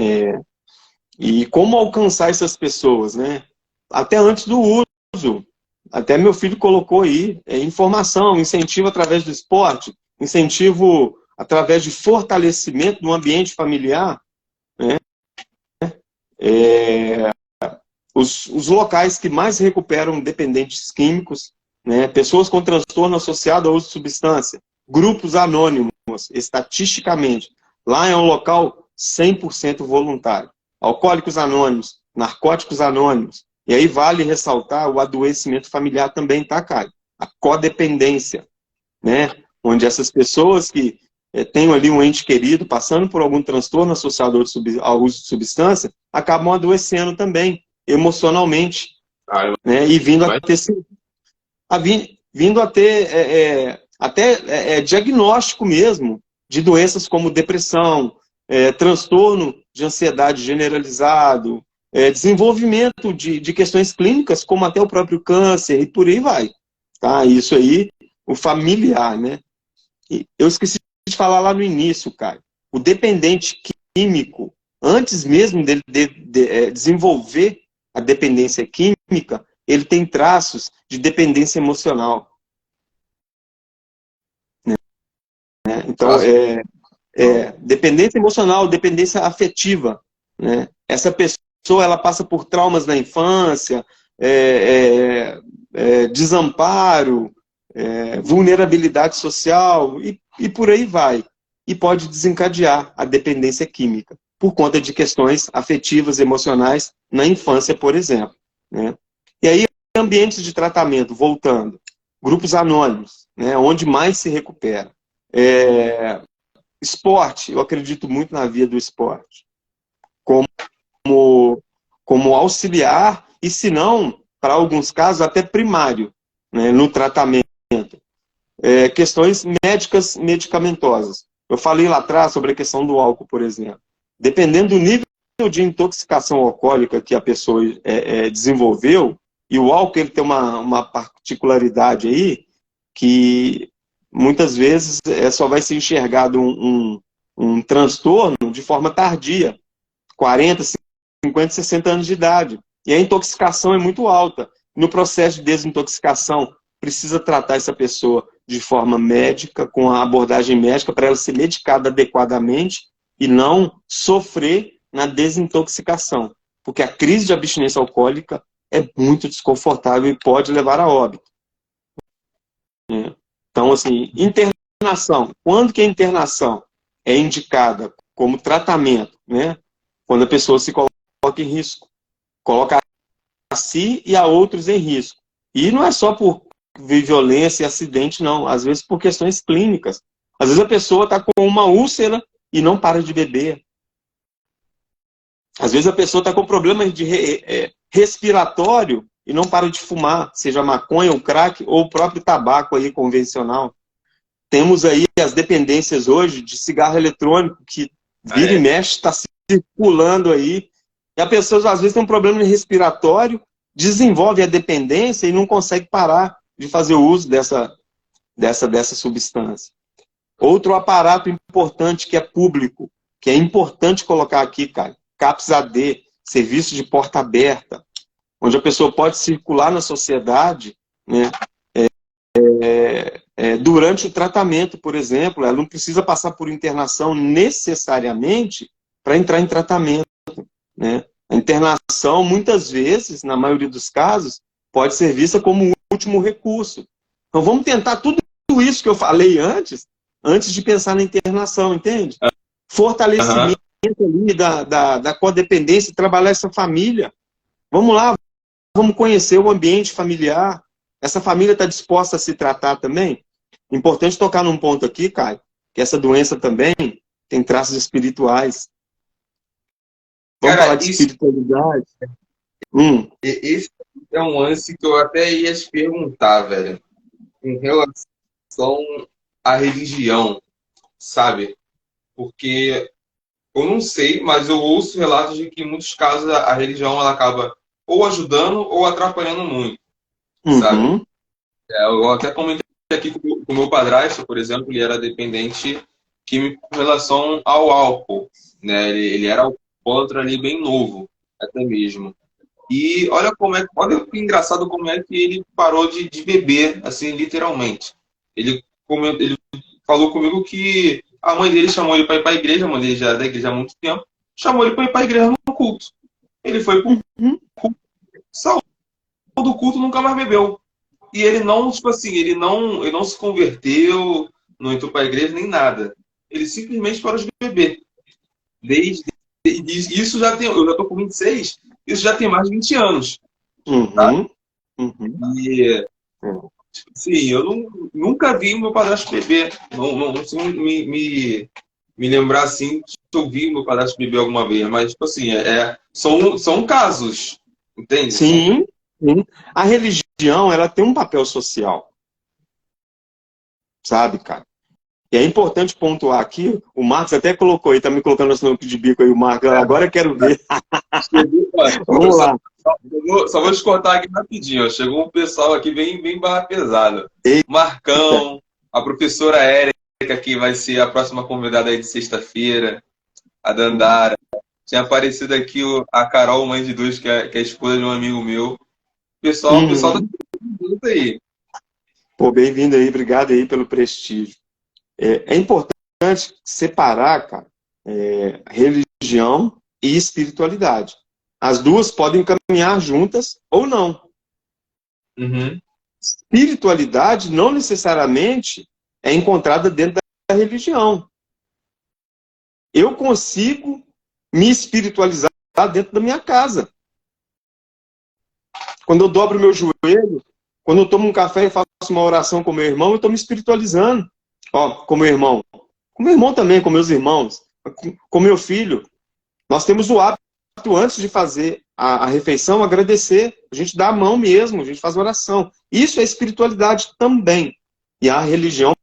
E como alcançar essas pessoas, né? Até antes do uso. Até meu filho colocou aí informação, incentivo através do esporte, incentivo através de fortalecimento no ambiente familiar, né? É, os locais que mais recuperam dependentes químicos, né? Pessoas com transtorno associado ao uso de substância, grupos anônimos, estatisticamente. Lá é um local 100% voluntário. Alcoólicos anônimos, narcóticos anônimos. E aí vale ressaltar o adoecimento familiar também, tá, Caio? A codependência, né? Onde essas pessoas que têm ali um ente querido passando por algum transtorno associado ao uso de substância, acabam adoecendo também, emocionalmente, Ah, né? E mas, vindo a ter até diagnóstico mesmo de doenças como depressão, transtorno de ansiedade generalizado, desenvolvimento de questões clínicas, como até o próprio câncer, e por aí vai. Tá? Isso aí, o familiar, né? E eu esqueci de falar lá no início, cara. O dependente químico, antes mesmo dele desenvolver a dependência química, ele tem traços de dependência emocional. Né? Então, traço, não. dependência emocional, dependência afetiva. Né? Essa pessoa ela passa por traumas na infância, desamparo, vulnerabilidade social e por aí vai. E pode desencadear a dependência química, por conta de questões afetivas, emocionais, na infância, por exemplo. Né? E aí, ambientes de tratamento, voltando, grupos anônimos, né, onde mais se recupera. Esporte, eu acredito muito na via do esporte, como auxiliar, e se não, para alguns casos, até primário, né, no tratamento. Questões médicas medicamentosas. Eu falei lá atrás sobre a questão do álcool, por exemplo. Dependendo do nível de intoxicação alcoólica que a pessoa desenvolveu, e o álcool ele tem uma particularidade aí, que muitas vezes só vai ser enxergado um transtorno de forma tardia, 40, 50, 60 anos de idade. E a intoxicação é muito alta. No processo de desintoxicação, precisa tratar essa pessoa de forma médica, com a abordagem médica, para ela ser medicada adequadamente e não sofrer na desintoxicação. Porque a crise de abstinência alcoólica é muito desconfortável e pode levar a óbito. Então, assim, internação. Quando que a internação é indicada como tratamento, né? Quando a pessoa se coloca em risco. Coloca a si e a outros em risco. E não é só por violência e acidente, não. Às vezes por questões clínicas. Às vezes a pessoa está com uma úlcera e não para de beber. Às vezes a pessoa está com problema de respiratório e não para de fumar, seja maconha, ou crack, ou o próprio tabaco aí convencional. Temos aí as dependências hoje de cigarro eletrônico, que vira e mexe, está circulando aí. E a pessoa às vezes tem um problema respiratório, desenvolve a dependência e não consegue parar de fazer o uso dessa substância. Outro aparato importante que é público, que é importante colocar aqui, cara, CAPS AD, serviço de porta aberta, onde a pessoa pode circular na sociedade, né, durante o tratamento, por exemplo. Ela não precisa passar por internação necessariamente para entrar em tratamento, né? A internação, muitas vezes, na maioria dos casos, pode ser vista como um último recurso. Então vamos tentar tudo isso que eu falei antes de pensar na internação, entende? Fortalecimento ali da codependência, trabalhar essa família. Vamos lá, vamos conhecer o ambiente familiar. Essa família está disposta a se tratar também? Importante tocar num ponto aqui, Caio, que essa doença também tem traços espirituais. Vamos falar de espiritualidade? Esse é um lance que eu até ia te perguntar, velho, em relação à religião, sabe? Porque eu não sei, mas eu ouço relatos de que em muitos casos a religião ela acaba ou ajudando ou atrapalhando muito, sabe? Eu até comentei aqui com o meu padrasto, por exemplo, ele era dependente químico com relação ao álcool, né? Ele era alcoólatra ali bem novo, até mesmo. E olha que engraçado como é que ele parou de beber, assim, literalmente. Ele falou comigo que a mãe dele chamou ele para ir para a igreja, a mãe dele já é da igreja há muito tempo, chamou ele para ir para a igreja no culto. Ele foi para o culto, saiu do culto, nunca mais bebeu. E ele não, tipo assim, ele não se converteu, não entrou para a igreja, nem nada. Ele simplesmente parou de beber. Isso já tem, eu já estou com 26, isso já tem mais de 20 anos. Tá? E, tipo assim, eu nunca vi o meu padrasto beber. Não consigo me lembrar assim que eu vi o meu padrasto beber alguma vez. Mas, tipo assim, são casos, entende? Sim. A religião, ela tem um papel social. Sabe, cara? E é importante pontuar aqui, o Marcos até colocou aí, tá me colocando no sinuca de bico aí, o Marcos, agora eu quero ver. Vamos lá. Só vou te contar aqui rapidinho, ó. Chegou um pessoal aqui bem barra pesada. Marcão, a professora Érica, que vai ser a próxima convidada aí de sexta-feira, a Dandara. Tinha aparecido aqui a Carol, mãe de dois, que é a esposa de um amigo meu. O pessoal tá junto aí. Pô, bem-vindo aí, obrigado aí pelo prestígio. É importante separar, cara, religião e espiritualidade. As duas podem caminhar juntas ou não. Espiritualidade não necessariamente é encontrada dentro da religião. Eu consigo me espiritualizar dentro da minha casa. Quando eu dobro meu joelho, quando eu tomo um café e faço uma oração com meu irmão, eu estou me espiritualizando. Ó, com meu irmão. Com meu irmão também, com meus irmãos. Com meu filho. Nós temos o hábito, antes de fazer a refeição, agradecer. A gente dá a mão mesmo, a gente faz oração. Isso é espiritualidade também. E a religião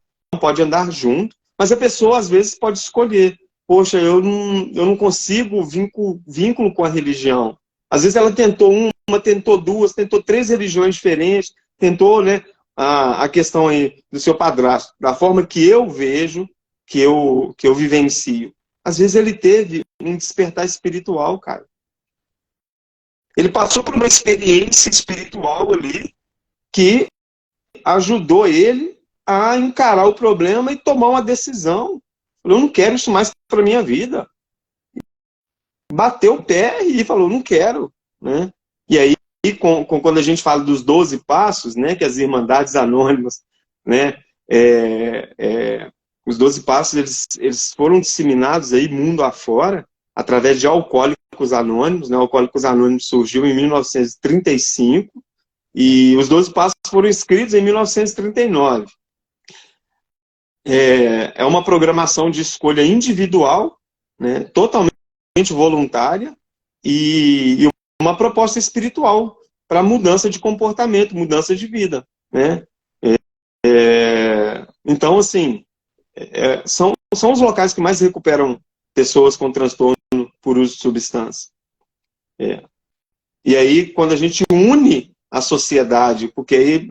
pode andar junto, mas a pessoa, às vezes, pode escolher. Poxa, eu não consigo vínculo com a religião. Às vezes ela tentou uma, tentou duas, tentou 3 religiões diferentes, tentou, né, a questão aí do seu padrasto, da forma que eu vejo, que eu vivencio. Às vezes ele teve um despertar espiritual, cara. Ele passou por uma experiência espiritual ali que ajudou ele a encarar o problema e tomar uma decisão. Eu não quero isso mais para minha vida. Bateu o pé e falou, não quero, né? E aí, quando a gente fala dos 12 passos, né, que as Irmandades Anônimas, né, os 12 passos, eles foram disseminados aí mundo afora, através de Alcoólicos Anônimos, né? Alcoólicos Anônimos surgiu em 1935, e os 12 passos foram escritos em 1939. é uma programação de escolha individual, né, totalmente voluntária, e uma proposta espiritual para mudança de comportamento, mudança de vida, né? Então, assim, são os locais que mais recuperam pessoas com transtorno por uso de substância. E aí, quando a gente une a sociedade, porque aí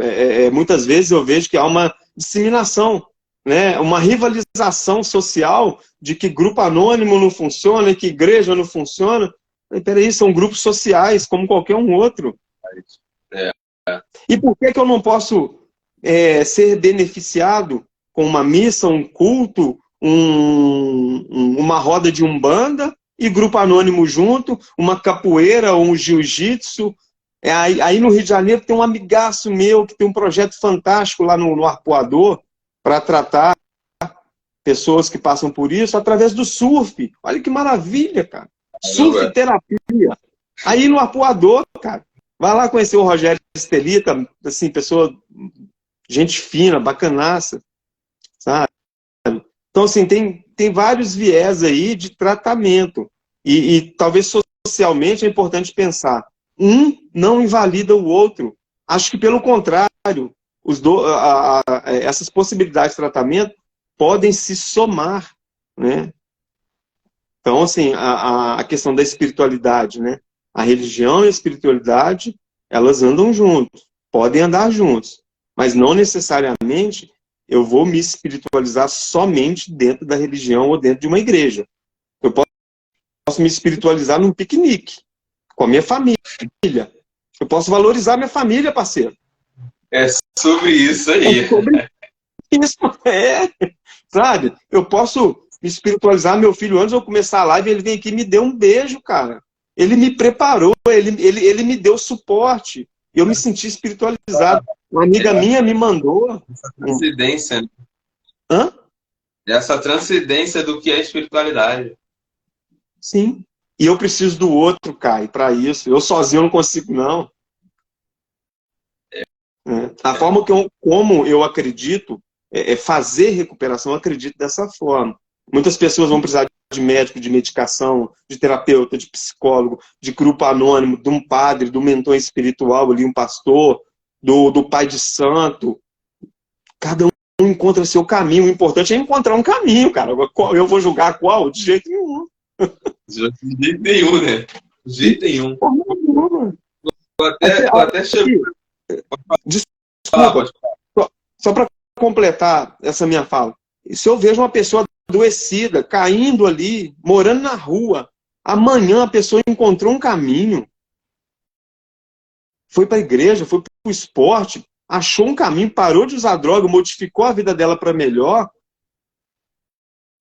muitas vezes eu vejo que há uma disseminação, né, uma rivalização social de que grupo anônimo não funciona, que igreja não funciona. Peraí, são grupos sociais, como qualquer um outro. É. E por que eu não posso ser beneficiado com uma missa, um culto, uma roda de umbanda e grupo anônimo junto, uma capoeira ou um jiu-jitsu? Aí no Rio de Janeiro tem um amigaço meu que tem um projeto fantástico lá no Arpoador para tratar pessoas que passam por isso através do surf. Olha que maravilha, cara. Surf terapia. Aí no Arpoador, cara, vai lá conhecer o Rogério Estelita, assim, pessoa, gente fina, bacanaça, sabe? Então, assim, tem vários viés aí de tratamento. E talvez socialmente é importante pensar. Um não invalida o outro. Acho que, pelo contrário, essas possibilidades de tratamento podem se somar, né? Então, assim, a questão da espiritualidade, né? A religião e a espiritualidade, elas andam juntos, podem andar juntos, mas não necessariamente eu vou me espiritualizar somente dentro da religião ou dentro de uma igreja. Eu posso me espiritualizar num piquenique, com a minha família. Eu posso valorizar minha família, parceiro. É sobre isso aí. É sobre isso, sabe? Eu posso me espiritualizar meu filho antes de eu começar a live, ele vem aqui e me deu um beijo, cara. Ele me preparou, ele me deu suporte. Eu me senti espiritualizado. Uma amiga minha me mandou. Essa transcendência. Hã? Essa transcendência do que é espiritualidade. Sim. E eu preciso do outro, Kai, para isso. Eu sozinho não consigo, não. A forma como eu acredito fazer recuperação, eu acredito dessa forma. Muitas pessoas vão precisar de médico, de medicação, de terapeuta, de psicólogo, de grupo anônimo, de um padre, do mentor espiritual ali, um pastor, do pai de santo. Cada um encontra seu caminho. O importante é encontrar um caminho, cara. Eu vou julgar qual? De jeito nenhum. De jeito nenhum, né? De jeito nenhum. Tu até chegou. Desculpa, só para completar essa minha fala. Se eu vejo uma pessoa adoecida, caindo ali, morando na rua, amanhã a pessoa encontrou um caminho, foi para a igreja, foi para o esporte, achou um caminho, parou de usar droga, modificou a vida dela para melhor,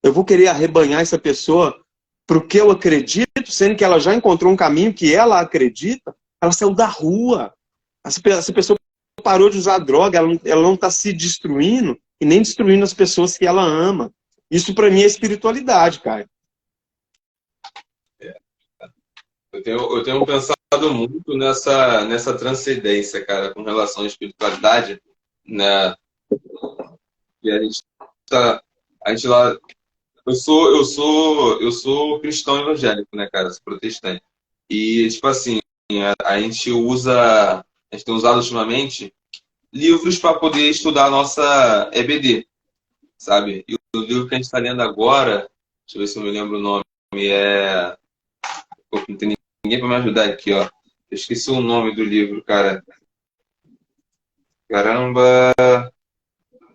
eu vou querer arrebanhar essa pessoa para o que eu acredito, sendo que ela já encontrou um caminho que ela acredita, ela saiu da rua. Essa pessoa parou de usar droga, ela não está se destruindo e nem destruindo as pessoas que ela ama. Isso para mim é espiritualidade, cara. Eu tenho pensado muito nessa transcendência, cara, com relação à espiritualidade, né? E a gente lá, eu sou cristão evangélico, né, cara, sou protestante. E tipo assim, a gente tem usado ultimamente livros para poder estudar a nossa EBD, sabe? E o livro que a gente está lendo agora, deixa eu ver se eu me lembro o nome, Pô, não tem ninguém para me ajudar aqui, ó. Eu esqueci o nome do livro, cara. Caramba,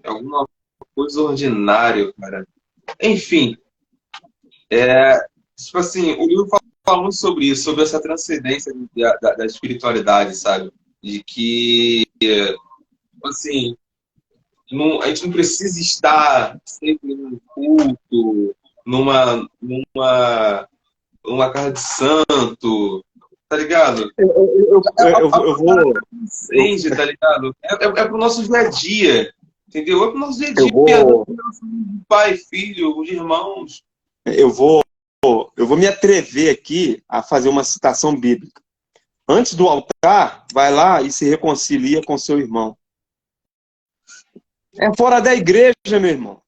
alguma coisa ordinário, cara. Enfim, tipo assim, o livro fala muito sobre isso, sobre essa transcendência da espiritualidade, sabe? De que, assim, a gente não precisa estar sempre num culto, numa casa de santo, tá ligado? Eu vou... Entende, tá ligado? É pro nosso dia a dia, entendeu? É pro nosso dia a dia, de pai, filho, os irmãos. Eu vou me atrever aqui a fazer uma citação bíblica. Antes do altar, vai lá e se reconcilia com seu irmão. É fora da igreja, meu irmão.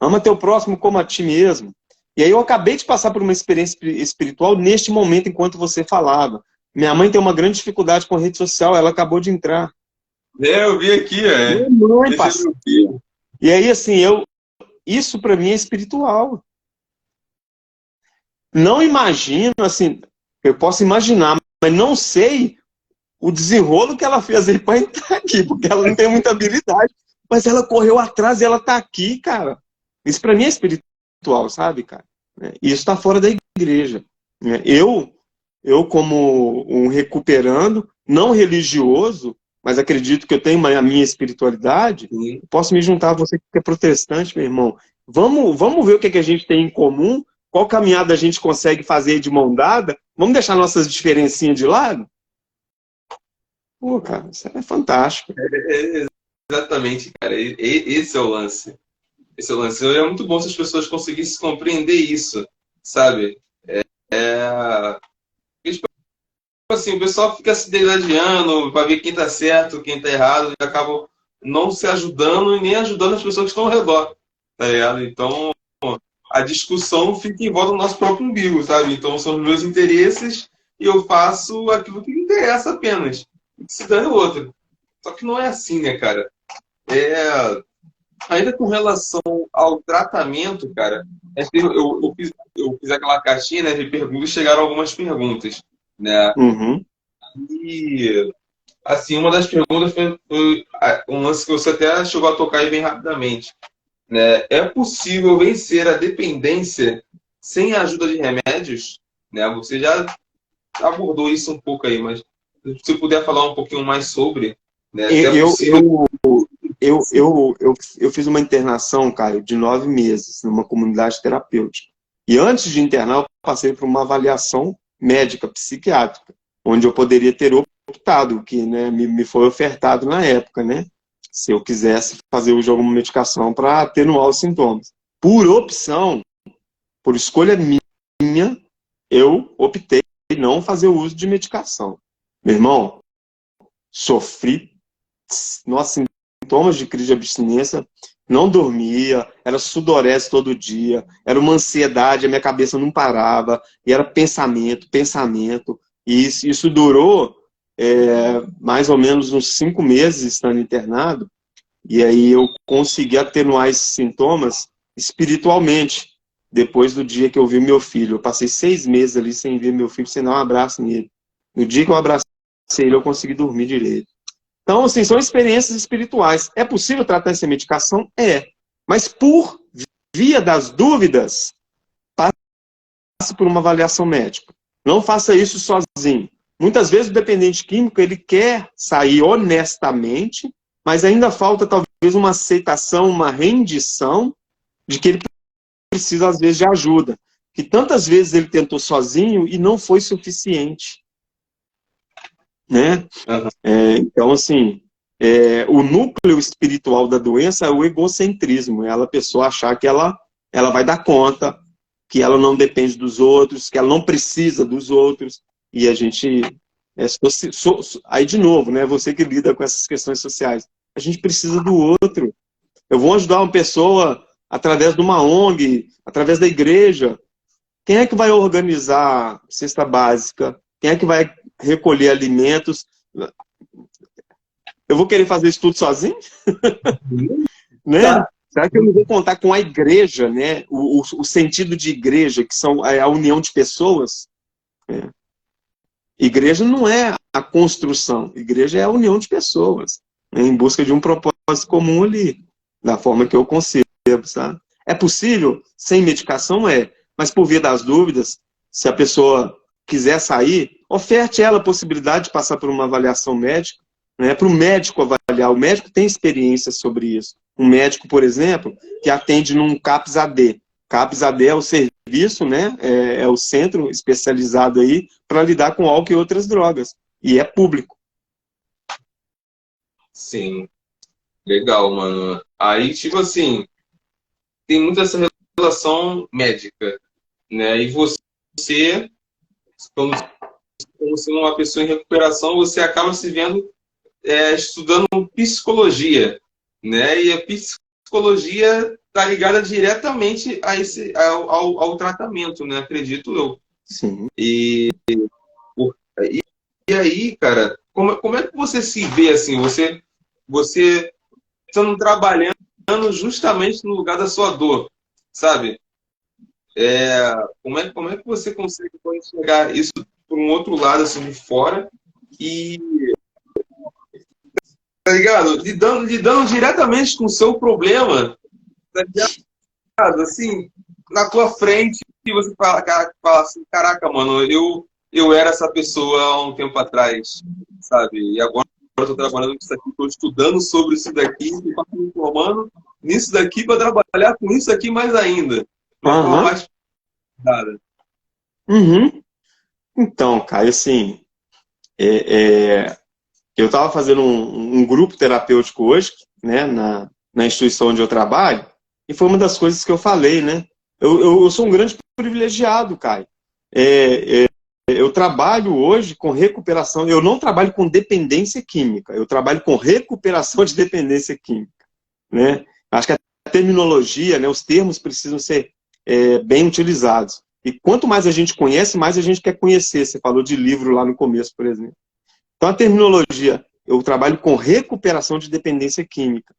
Ama teu próximo como a ti mesmo. E aí eu acabei de passar por uma experiência espiritual neste momento, enquanto você falava. Minha mãe tem uma grande dificuldade com a rede social, ela acabou de entrar. Eu vi aqui, Minha mãe, deixa parceiro. eu ver. E aí, assim, isso para mim é espiritual. Não imagino, assim, eu posso imaginar, mas não sei o desenrolo que ela fez aí para entrar aqui, porque ela não tem muita habilidade, mas ela correu atrás e ela tá aqui, cara. Isso para mim é espiritual, sabe, cara? E isso está fora da igreja. Eu, como um recuperando, não religioso, mas acredito que eu tenho a minha espiritualidade, posso me juntar a você que é protestante, meu irmão. Vamos ver o que a gente tem em comum, qual caminhada a gente consegue fazer de mão dada, vamos deixar nossas diferencinhas de lado? Pô, cara, isso é fantástico. Exatamente, cara. Esse é o lance. Esse é o lance. É muito bom se as pessoas conseguissem compreender isso, sabe? Tipo assim, o pessoal fica se degladiando para ver quem tá certo, quem tá errado, e acabam não se ajudando e nem ajudando as pessoas que estão ao redor, tá ligado? Então, a discussão fica em volta do nosso próprio umbigo, sabe? Então, são os meus interesses e eu faço aquilo que me interessa apenas. E que se dane o outro. Só que não é assim, né, cara? Ainda com relação ao tratamento, cara, eu fiz aquela caixinha, né, de perguntas e chegaram algumas perguntas, né? Uhum. E, assim, uma das perguntas foi um lance que você até chegou a tocar aí bem rapidamente, né? É possível vencer a dependência sem a ajuda de remédios? Né? Você já abordou isso um pouco aí, mas se puder falar um pouquinho mais sobre, né? Se é possível... Eu fiz uma internação, Caio, de 9 meses numa comunidade terapêutica. E antes de internar, eu passei por uma avaliação médica, psiquiátrica, onde eu poderia ter optado, o que, né, me foi ofertado na época, né? Se eu quisesse fazer uso de alguma medicação para atenuar os sintomas. Por opção, por escolha minha, eu optei em não fazer o uso de medicação. Meu irmão, sofri, nossa, sintomas de crise de abstinência, não dormia, era sudorese todo dia, era uma ansiedade, a minha cabeça não parava, e era pensamento, e isso durou mais ou menos uns 5 meses estando internado, e aí eu consegui atenuar esses sintomas espiritualmente, depois do dia que eu vi meu filho. Eu passei 6 meses ali sem ver meu filho, sem dar um abraço nele. No dia que eu abracei ele, eu consegui dormir direito. Então, assim, são experiências espirituais. É possível tratar essa medicação? É. Mas por via das dúvidas, passe por uma avaliação médica. Não faça isso sozinho. Muitas vezes o dependente químico, ele quer sair honestamente, mas ainda falta talvez uma aceitação, uma rendição de que ele precisa, às vezes, de ajuda. Que tantas vezes ele tentou sozinho e não foi suficiente. Né? Então, assim, o núcleo espiritual da doença é o egocentrismo, é a pessoa achar que ela vai dar conta, que ela não depende dos outros, que ela não precisa dos outros, e a gente, aí de novo, né, você que lida com essas questões sociais, a gente precisa do outro. Eu vou ajudar uma pessoa através de uma ONG, através da igreja. Quem é que vai organizar cesta básica? Quem é que vai recolher alimentos? Eu vou querer fazer isso tudo sozinho? Né? Será que eu não vou contar com a igreja, né? O sentido de igreja, que são a união de pessoas? Igreja não é a construção, igreja é a união de pessoas, né? Em busca de um propósito comum ali, da forma que eu concebo, sabe? É possível? Sem medicação é, mas por via das dúvidas, se a pessoa quiser sair, oferte ela a possibilidade de passar por uma avaliação médica, né, para o médico avaliar. O médico tem experiência sobre isso. Um médico, por exemplo, que atende num CAPS-AD. CAPS-AD é o serviço, né, é o centro especializado aí para lidar com álcool e outras drogas. E é público. Sim. Legal, mano. Aí, tipo assim, tem muita essa relação médica, né? E você, como sendo uma pessoa em recuperação, você acaba se vendo estudando psicologia, né? E a psicologia tá ligada diretamente a ao tratamento, né? Acredito eu. Sim. E aí, cara, como é que você se vê assim? Você estando trabalhando justamente no lugar da sua dor, sabe? Como é que você consegue enxergar isso por um outro lado, assim, de fora e, tá ligado? Lidando diretamente com o seu problema, tá ligado? Assim, na tua frente, e você fala assim, caraca, mano, eu era essa pessoa há um tempo atrás, sabe? E agora eu tô trabalhando com isso aqui, tô estudando sobre isso daqui, tô me formando nisso daqui para trabalhar com isso aqui mais ainda, de uma forma Aham. mais cuidada. Uhum. Então, Caio, assim, eu estava fazendo um grupo terapêutico hoje, né, na instituição onde eu trabalho, e foi uma das coisas que eu falei, né? Eu sou um grande privilegiado, Caio. É, eu trabalho hoje com recuperação, eu não trabalho com dependência química, eu trabalho com recuperação de dependência química, né? Acho que a terminologia, né, os termos precisam ser bem utilizados. E quanto mais a gente conhece, mais a gente quer conhecer. Você falou de livro lá no começo, por exemplo. Então, a terminologia, eu trabalho com recuperação de dependência química.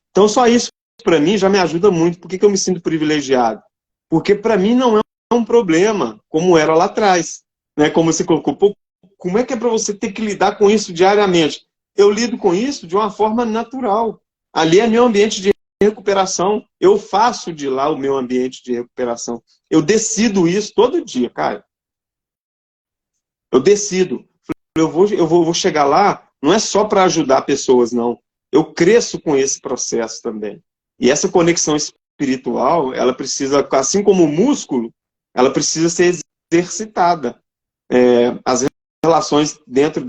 Então, só isso, para mim, já me ajuda muito. Por que que eu me sinto privilegiado? Porque, para mim, não é um problema, como era lá atrás. Né? Como você colocou, pô, como é que é para você ter que lidar com isso diariamente? Eu lido com isso de uma forma natural. Ali é meu ambiente de recuperação. Eu faço de lá o meu ambiente de recuperação. Eu decido isso todo dia, cara. Eu decido. Vou chegar lá, não é só para ajudar pessoas, não. Eu cresço com esse processo também. E essa conexão espiritual, ela precisa, assim como o músculo, ela precisa ser exercitada. As relações dentro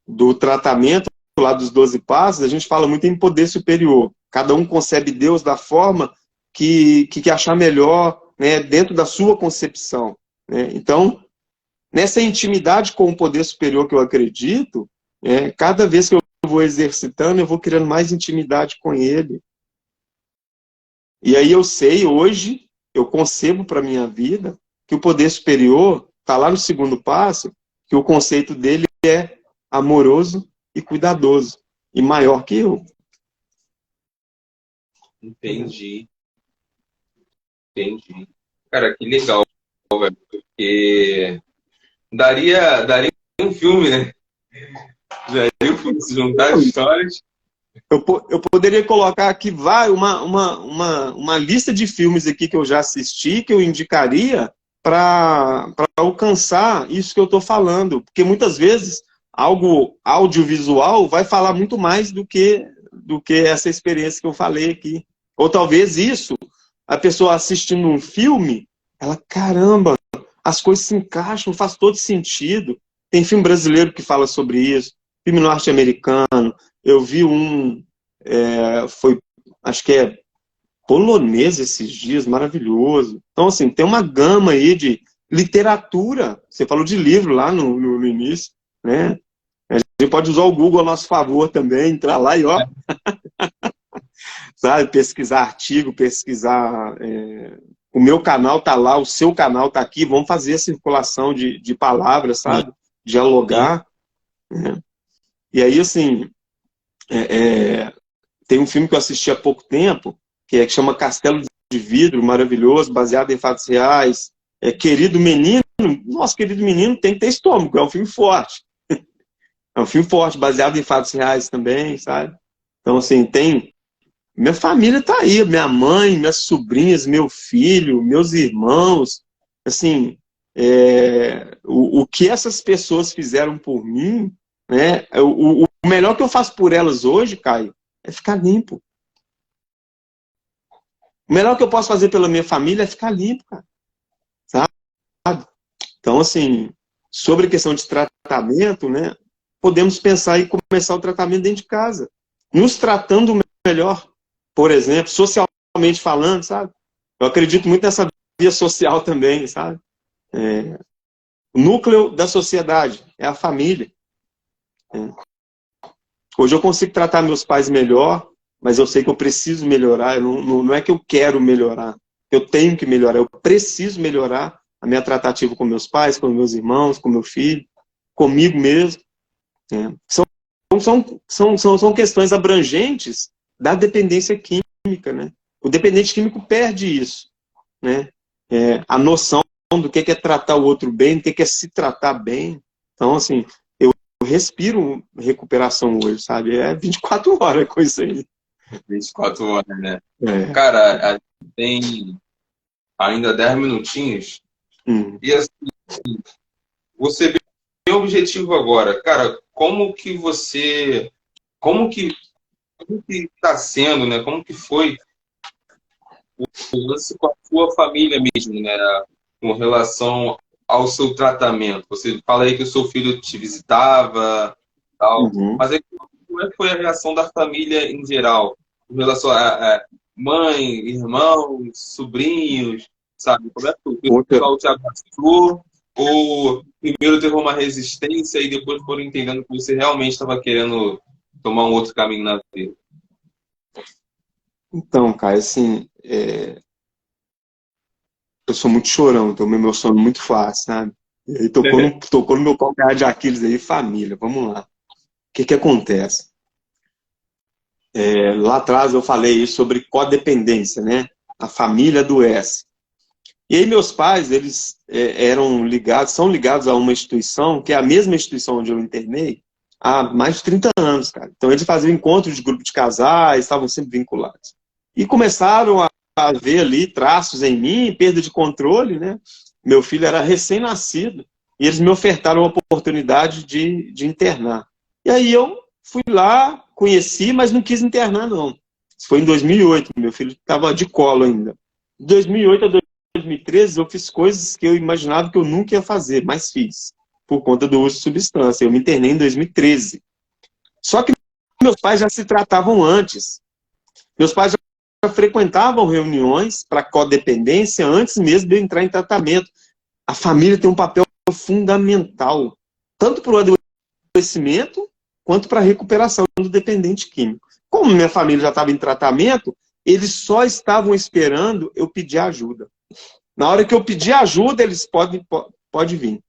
do tratamento lá dos 12 passos, a gente fala muito em poder superior. Cada um concebe Deus da forma que achar melhor, né, dentro da sua concepção. Né? Então, nessa intimidade com o poder superior que eu acredito, cada vez que eu vou exercitando, eu vou criando mais intimidade com ele. E aí eu sei, hoje, eu concebo para a minha vida, que o poder superior está lá no segundo passo, que o conceito dele é amoroso e cuidadoso, e maior que eu. Entendi, entendi. Cara, que legal, velho, porque daria um filme, né? Daria um filme se juntar as histórias. Eu poderia colocar aqui uma lista de filmes aqui que eu já assisti, que eu indicaria para alcançar isso que eu estou falando. Porque muitas vezes algo audiovisual vai falar muito mais do que essa experiência que eu falei aqui. Ou talvez isso, a pessoa assistindo um filme, ela, caramba, as coisas se encaixam, faz todo sentido. Tem filme brasileiro que fala sobre isso, filme norte-americano. Eu vi acho que é polonês esses dias, maravilhoso. Então, assim, tem uma gama aí de literatura. Você falou de livro lá no início, né? A gente pode usar o Google a nosso favor também, entrar lá e, ó, sabe, pesquisar artigo, pesquisar. O meu canal tá lá, o seu canal tá aqui, vamos fazer a circulação de palavras, sabe? Dialogar. Né? E aí, assim, tem um filme que eu assisti há pouco tempo, que chama Castelo de Vidro, maravilhoso, baseado em fatos reais. Querido Menino, nossa, Querido Menino tem que ter estômago, é um filme forte. É um filme forte, baseado em fatos reais também, sabe? Então, assim, tem... Minha família tá aí, minha mãe, minhas sobrinhas, meu filho, meus irmãos. Assim, o que essas pessoas fizeram por mim, né? O melhor que eu faço por elas hoje, Caio, é ficar limpo. O melhor que eu posso fazer pela minha família é ficar limpo, cara. Sabe? Então, assim, sobre a questão de tratamento, né? Podemos pensar em começar o tratamento dentro de casa. Nos tratando melhor. Por exemplo, socialmente falando, sabe? Eu acredito muito nessa via social também, sabe? O núcleo da sociedade é a família. Hoje eu consigo tratar meus pais melhor, mas eu sei que eu preciso melhorar. Não é que eu quero melhorar, eu tenho que melhorar, eu preciso melhorar a minha tratativa com meus pais, com meus irmãos, com meu filho, comigo mesmo. Né? São questões abrangentes da dependência química, né? O dependente químico perde isso, né? A noção do que é tratar o outro bem, do que é se tratar bem. Então, assim, eu respiro recuperação hoje, sabe? É 24 horas com isso aí. 24 horas, né? É. Cara, a gente tem ainda 10 minutinhos. E assim, você bem objetivo agora. Cara, como que está sendo, né? Como que foi o lance com a sua família mesmo, né? Com relação ao seu tratamento. Você fala aí que o seu filho te visitava, tal. Mas aí, como é que foi a reação da família em geral? Com relação a mãe, irmãos, sobrinhos, sabe? Como é que foi? O pessoal te abraçou? Ou primeiro teve uma resistência e depois foram entendendo que você realmente estava querendo tomar um outro caminho na vida? Então, cara, assim, eu sou muito chorão, então meu sono muito fácil, sabe? E aí tocou no meu calcanhar de Aquiles aí, família, vamos lá. O que acontece? Lá atrás eu falei sobre codependência, né? A família adoece. E aí meus pais, eles são ligados a uma instituição, que é a mesma instituição onde eu internei, há mais de 30 anos, cara. Então eles faziam encontros de grupo de casais, estavam sempre vinculados. E começaram a ver ali traços em mim, perda de controle, né? Meu filho era recém-nascido, e eles me ofertaram a oportunidade de internar. E aí eu fui lá, conheci, mas não quis internar, não. Isso foi em 2008, meu filho estava de colo ainda. De 2008 a 2013, eu fiz coisas que eu imaginava que eu nunca ia fazer, mas fiz, por conta do uso de substância. Eu me internei em 2013. Só que meus pais já se tratavam antes. Meus pais já frequentavam reuniões para codependência antes mesmo de eu entrar em tratamento. A família tem um papel fundamental, tanto para o adoecimento, quanto para a recuperação do dependente químico. Como minha família já estava em tratamento, eles só estavam esperando eu pedir ajuda. Na hora que eu pedir ajuda, eles podem vir.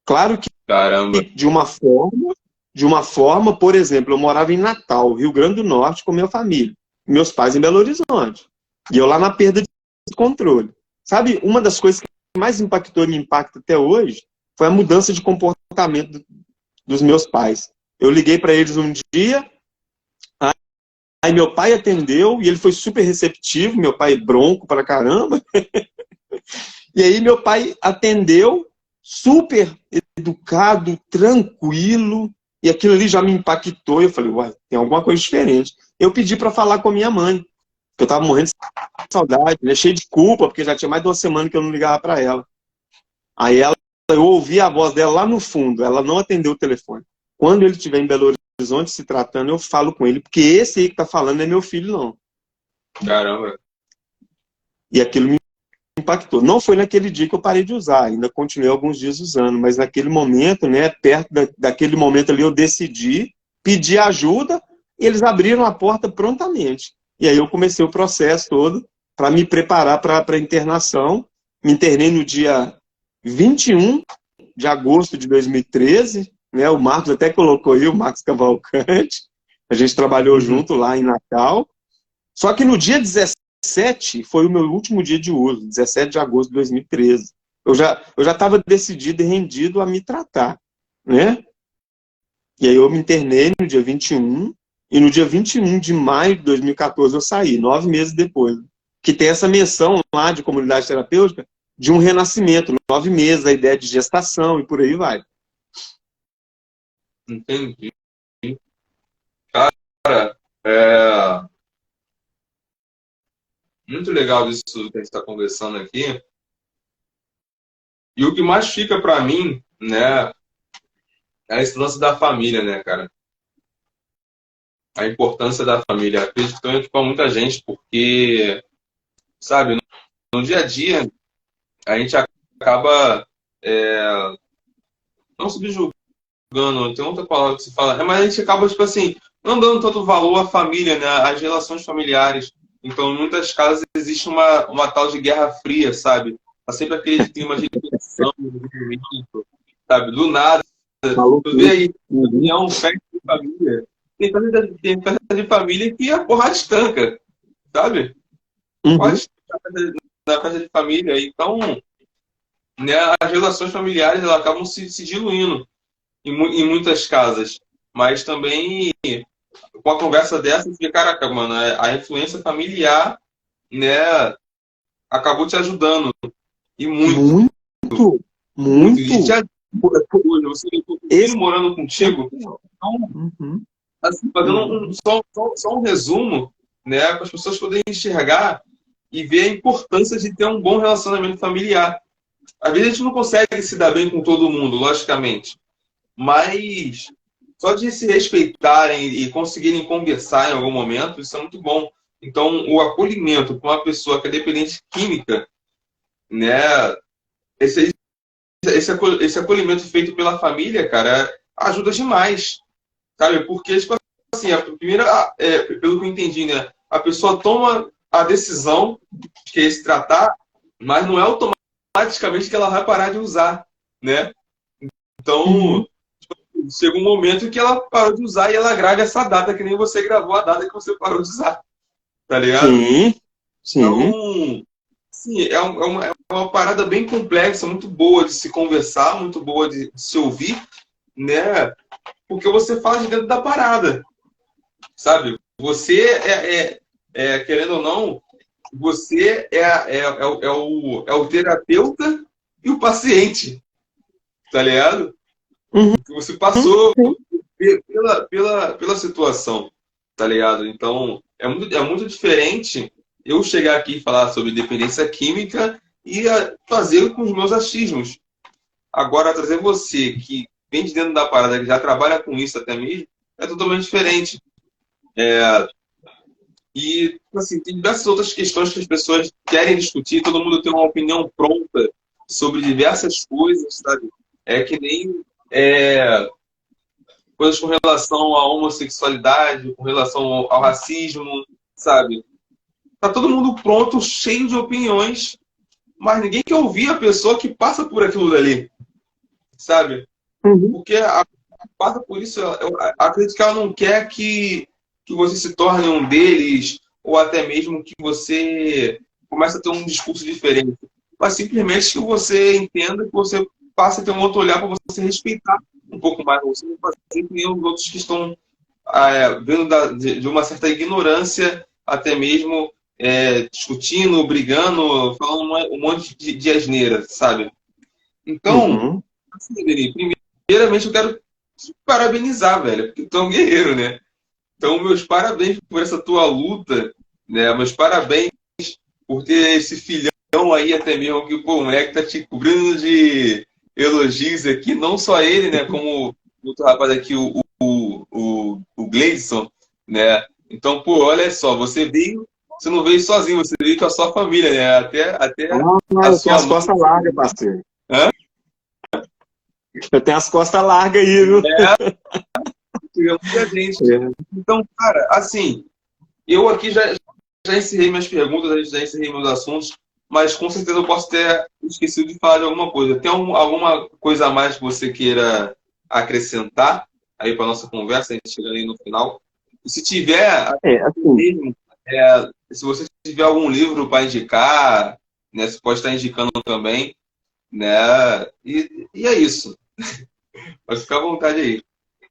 Claro que Caramba. de uma forma, por exemplo, eu morava em Natal, Rio Grande do Norte, com minha família. Meus pais em Belo Horizonte. E eu lá na perda de controle. Sabe, uma das coisas que mais impactou e me impacta até hoje foi a mudança de comportamento dos meus pais. Eu liguei para eles um dia, aí meu pai atendeu e ele foi super receptivo, meu pai bronco pra caramba. E aí meu pai atendeu, super educado, tranquilo, e aquilo ali já me impactou. Eu falei, uai, tem alguma coisa diferente. Eu pedi para falar com a minha mãe, que eu estava morrendo de saudade, né, cheio de culpa, porque já tinha mais de uma semana que eu não ligava para ela. Aí eu ouvi a voz dela lá no fundo, ela não atendeu o telefone. Quando ele estiver em Belo Horizonte se tratando, eu falo com ele, porque esse aí que está falando não é meu filho, não. Caramba. E aquilo me impactou. Não foi naquele dia que eu parei de usar, ainda continuei alguns dias usando, mas naquele momento, né, perto daquele momento ali, eu decidi pedir ajuda e eles abriram a porta prontamente. E aí eu comecei o processo todo para me preparar para a internação. Me internei no dia 21 de agosto de 2013, né, o Marcos até colocou aí, o Marcos Cavalcante, a gente trabalhou junto lá em Natal. Só que no dia 17 foi o meu último dia de uso, 17 de agosto de 2013. Eu já estava decidido e rendido a me tratar, né? E aí eu me internei no dia 21, e no dia 21 de maio de 2014 eu saí, 9 meses depois. Que tem essa menção lá de comunidade terapêutica de um renascimento, 9 meses, a ideia de gestação e por aí vai. Entendi. Cara, muito legal isso que a gente está conversando aqui. E o que mais fica para mim, né, é esse lance da família, né, cara? A importância da família. Acredito que é para muita gente, porque, sabe, no dia a dia, a gente acaba não subjugando, tem outra palavra que se fala, mas a gente acaba, tipo assim, não dando tanto valor à família, né? Às relações familiares. Então, em muitas casas existe uma tal de guerra fria, sabe? Tá sempre aquele clima de tensão, de sabe? Do nada. Falou Tu vê tudo. aí, reunião, festa de família. Tem festa de família que a porrada estanca, sabe? Uhum. Pode na festa de família. Então, né, as relações familiares elas acabam se diluindo em muitas casas. Mas também, com a conversa dessa, você vê, caraca, mano, a influência familiar, né, acabou te ajudando. E muito, Muito, muito. E te muito. ajuda hoje. Você tem um filho morando contigo. Então, Uhum. assim, fazendo só um resumo, né, para as pessoas poderem enxergar e ver a importância de ter um bom relacionamento familiar. Às vezes a gente não consegue se dar bem com todo mundo, logicamente, mas só de se respeitarem e conseguirem conversar em algum momento, isso é muito bom. Então, o acolhimento com uma pessoa que é dependente química, né, esse, esse acolhimento feito pela família, cara, ajuda demais, sabe? Porque, tipo assim, a primeira, pelo que eu entendi, né, a pessoa toma a decisão de querer se tratar, mas não é automaticamente que ela vai parar de usar, né? Uhum. Então, chega um momento que ela parou de usar e ela grava essa data, que nem você gravou a data que você parou de usar, tá ligado? Sim, sim. Então, sim, é uma parada bem complexa, muito boa de se conversar, muito boa de se ouvir, né? Porque você fala de dentro da parada, sabe? Você querendo ou não, você é o terapeuta e o paciente, tá ligado? Uhum. Você passou Sim. pela situação, tá ligado? Então, é muito diferente eu chegar aqui e falar sobre dependência química e fazer com os meus achismos. Agora, trazer você que vem de dentro da parada, que já trabalha com isso até mesmo, é totalmente diferente. E, assim, tem diversas outras questões que as pessoas querem discutir, todo mundo tem uma opinião pronta sobre diversas coisas, sabe? É que nem coisas com relação à homossexualidade, com relação ao racismo, sabe? Tá todo mundo pronto, cheio de opiniões, mas ninguém quer ouvir a pessoa que passa por aquilo dali, sabe? Uhum. Porque passa por isso, eu acredito que ela não quer que você se torne um deles, ou até mesmo que você comece a ter um discurso diferente, mas simplesmente que você entenda, que você passe a ter um outro olhar para você respeitar um pouco mais, você não fazer que nem os outros que estão vendo de uma certa ignorância, até mesmo discutindo, brigando, falando um monte de asneira, sabe? Então, Uhum. assim, Deni, primeiramente eu quero te parabenizar, velho, porque tu é um guerreiro, né? Então, meus parabéns por essa tua luta, né? Meus parabéns por ter esse filhão aí, até mesmo que pô, o moleque tá te cobrindo de elogios aqui, não só ele, né? Como o outro rapaz aqui, o Gleison, né? Então, pô, olha só, você não veio sozinho, você veio com a sua família, né? Até Ah, a eu tenho sua as mãe. costas largas, parceiro. Hã? Eu tenho as costas largas aí, viu? Chega muita gente. É. Então, cara, assim, eu aqui já encerrei minhas perguntas, já encerrei meus assuntos, mas com certeza eu posso ter esquecido de falar de alguma coisa. Tem alguma coisa a mais que você queira acrescentar aí para nossa conversa, a gente chega aí no final? E se tiver, Assim, mesmo, se você tiver algum livro para indicar, né, você pode estar indicando também, né? E é isso. Pode ficar à vontade aí.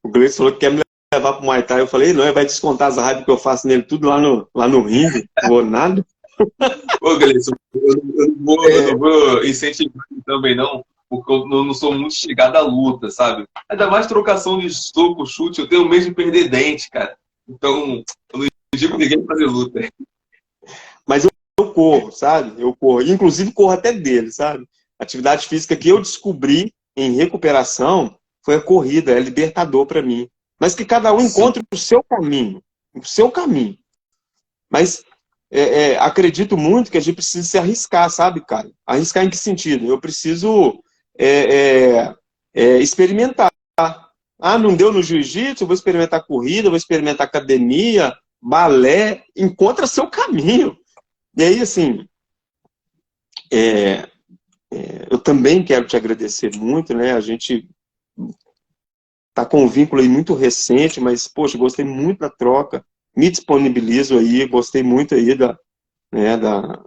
o Gleice falou que quer me levar pro Muay Thai. Eu falei, não, ele vai descontar as raivas que eu faço nele tudo lá no ringue. Não vou nada. Ô, Gleison, eu não vou incentivar também, não, porque eu não sou muito chegado à luta, sabe? Ainda mais trocação de soco, chute, eu tenho medo de perder dente, cara. Então, eu não digo ninguém pra fazer luta. Mas eu corro, sabe? Eu corro. Inclusive, corro até dele, sabe? Atividade física que eu descobri em recuperação foi a corrida, é libertador para mim. Mas que cada um Sim, encontre o seu caminho. O seu caminho. Mas acredito muito que a gente precisa se arriscar, sabe, cara? Arriscar em que sentido? Eu preciso experimentar. Ah, não deu no jiu-jitsu, eu vou experimentar corrida, vou experimentar academia, balé, encontra seu caminho. E aí, assim, é, eu também quero te agradecer muito, né? A gente tá com um vínculo aí muito recente, mas, poxa, gostei muito da troca, me disponibilizo aí, gostei muito aí né, da,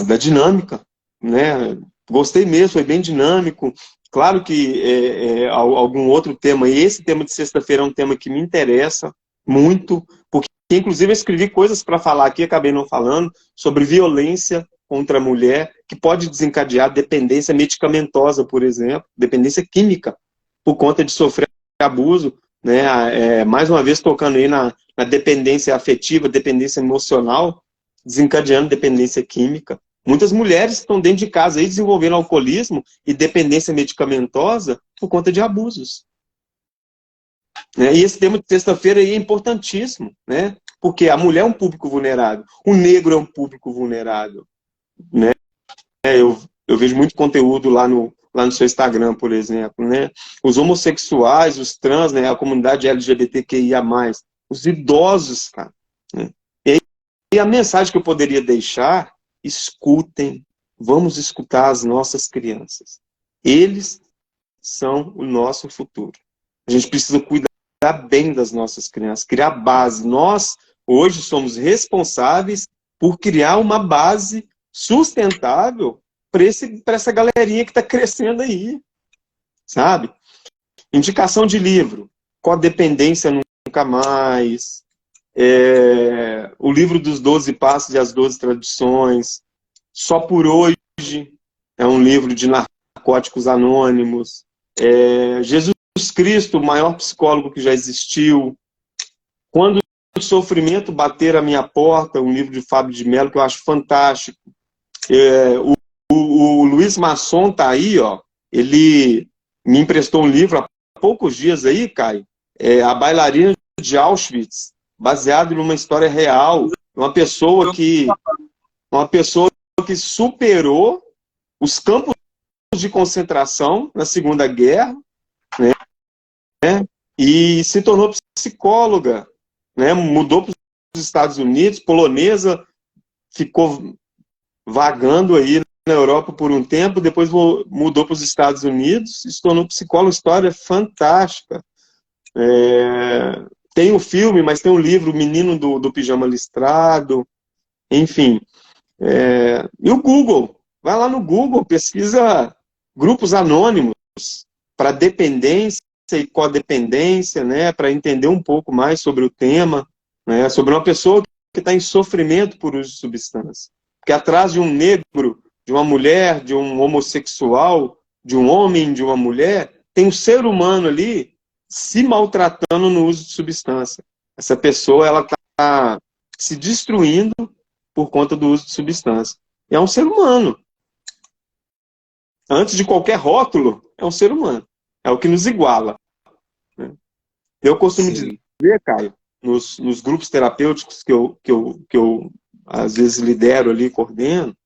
da dinâmica, né? Gostei mesmo, foi bem dinâmico. Claro que algum outro tema, e esse tema de sexta-feira é um tema que me interessa muito, porque inclusive eu escrevi coisas para falar aqui, acabei não falando, sobre violência contra a mulher, que pode desencadear dependência medicamentosa, por exemplo, dependência química, por conta de sofrer abuso, né? Mais uma vez tocando aí na dependência afetiva, dependência emocional, desencadeando dependência química. Muitas mulheres estão dentro de casa aí desenvolvendo alcoolismo e dependência medicamentosa por conta de abusos. Né? E esse tema de sexta-feira aí é importantíssimo, né? Porque a mulher é um público vulnerável, o negro é um público vulnerável. Né? Eu vejo muito conteúdo lá no seu Instagram, por exemplo. Né? Os homossexuais, os trans, né? A comunidade LGBTQIA+, os idosos, cara. Né? E a mensagem que eu poderia deixar: escutem, vamos escutar as nossas crianças. Eles são o nosso futuro. A gente precisa cuidar bem das nossas crianças, criar base. Nós, hoje, somos responsáveis por criar uma base sustentável para essa galerinha que está crescendo aí, sabe? Indicação de livro: Codependência Nunca Mais, o livro dos 12 Passos e as 12 Tradições, Só por Hoje, é um livro de narcóticos anônimos, Jesus Cristo, o maior psicólogo que já existiu, Quando o Sofrimento Bater a Minha Porta, um livro de Fábio de Mello que eu acho fantástico. O Luiz Masson tá aí, ó, ele me emprestou um livro há poucos dias aí, Caio, A Bailarina de Auschwitz, baseado numa história real, uma pessoa que superou os campos de concentração na Segunda Guerra, né, e se tornou psicóloga, né, mudou para os Estados Unidos, polonesa, ficou vagando aí na Europa por um tempo, depois mudou para os Estados Unidos e se tornou psicóloga. História fantástica. Tem o filme, mas tem o livro, O Menino do Pijama Listrado, enfim. E o Google, vai lá no Google, pesquisa grupos anônimos para dependência e codependência, né, para entender um pouco mais sobre o tema, né, sobre uma pessoa que está em sofrimento por uso de substância. Porque atrás de um negro, de uma mulher, de um homossexual, de um homem, de uma mulher, tem um ser humano ali se maltratando no uso de substância. Essa pessoa, ela está se destruindo por conta do uso de substância. E é um ser humano. Antes de qualquer rótulo, é um ser humano. É o que nos iguala. Eu costumo dizer, Caio, nos grupos terapêuticos que eu às vezes lidero ali, coordeno,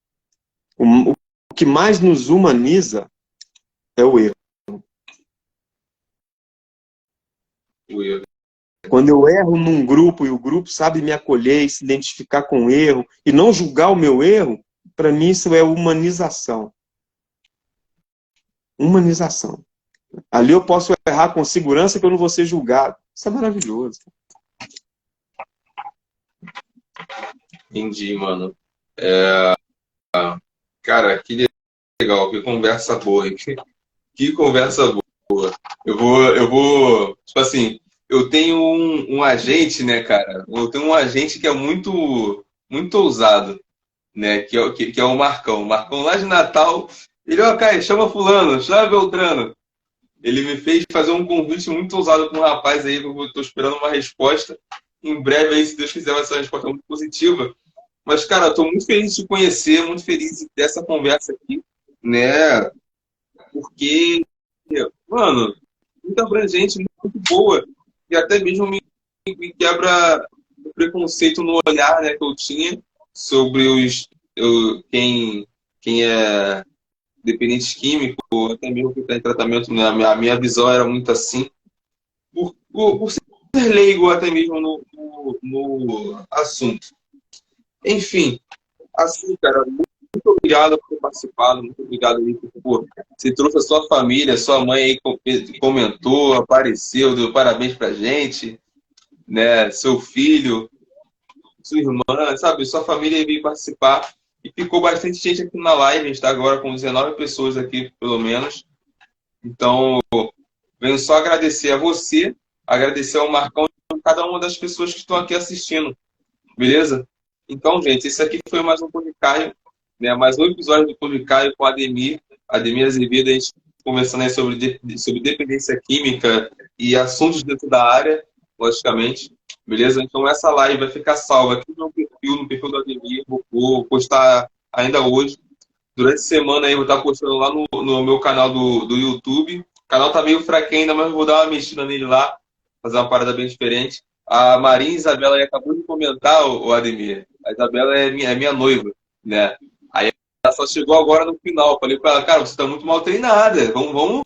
o que mais nos humaniza é o erro. O erro. Quando eu erro num grupo e o grupo sabe me acolher e se identificar com o erro e não julgar o meu erro, para mim isso é humanização. Humanização. Ali eu posso errar com segurança que eu não vou ser julgado. Isso é maravilhoso. Entendi, mano. Cara, que legal, que conversa boa. Que conversa boa. Eu vou, tipo assim, eu tenho um agente, né, cara? Eu tenho um agente que é muito, muito ousado, né? Que é o Marcão. O Marcão lá de Natal, ele, ó, Caio, chama fulano, chama Beltrano. Ele me fez fazer um convite muito ousado com um rapaz aí, que eu tô esperando uma resposta. Em breve aí, se Deus quiser, vai ser uma resposta muito positiva. Mas, cara, eu tô muito feliz de te conhecer, muito feliz dessa conversa aqui, né? Porque, mano, muito abrangente, muito boa. E até mesmo me quebra o preconceito no olhar, né, que eu tinha sobre quem é dependentes químicos, ou até mesmo que está em tratamento, né? A minha visão era muito assim, por ser leigo até mesmo no assunto. Enfim, assim, cara, muito obrigado por ter participado, muito obrigado aí por você trouxe a sua família, sua mãe aí comentou, apareceu, deu parabéns pra gente, né? Seu filho, sua irmã, sabe? Sua família veio participar e ficou bastante gente aqui na live. A gente está agora com 19 pessoas aqui, pelo menos. Então, venho só agradecer a você, agradecer ao Marcão e a cada uma das pessoas que estão aqui assistindo, beleza? Então, gente, esse aqui foi mais um Policaio, né? Mais um episódio do Policaio com Ademir Azevedo, a gente conversando aí sobre dependência química e assuntos dentro da área, logicamente, beleza? Então, essa live vai ficar salva aqui no perfil do Ademir, vou postar ainda hoje. Durante a semana aí eu vou estar postando lá no meu canal do YouTube. O canal tá meio fraquinho ainda, mas eu vou dar uma mexida nele lá, fazer uma parada bem diferente. A Maria Isabela aí acabou de comentar, o Ademir. A Isabela é minha noiva, né? Aí ela só chegou agora no final. Falei pra ela, cara, você tá muito mal treinada. Vamos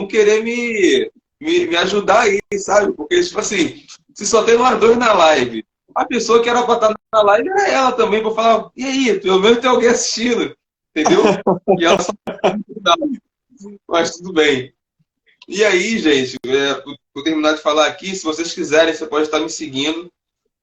querer me ajudar aí, sabe? Porque, tipo assim, se só tem nós dois na live, a pessoa que era pra estar na live era ela também, pra falar, e aí, pelo menos tem alguém assistindo, entendeu? E ela só mas tudo bem. E aí, gente, vou terminar de falar aqui. Se vocês quiserem, você pode estar me seguindo.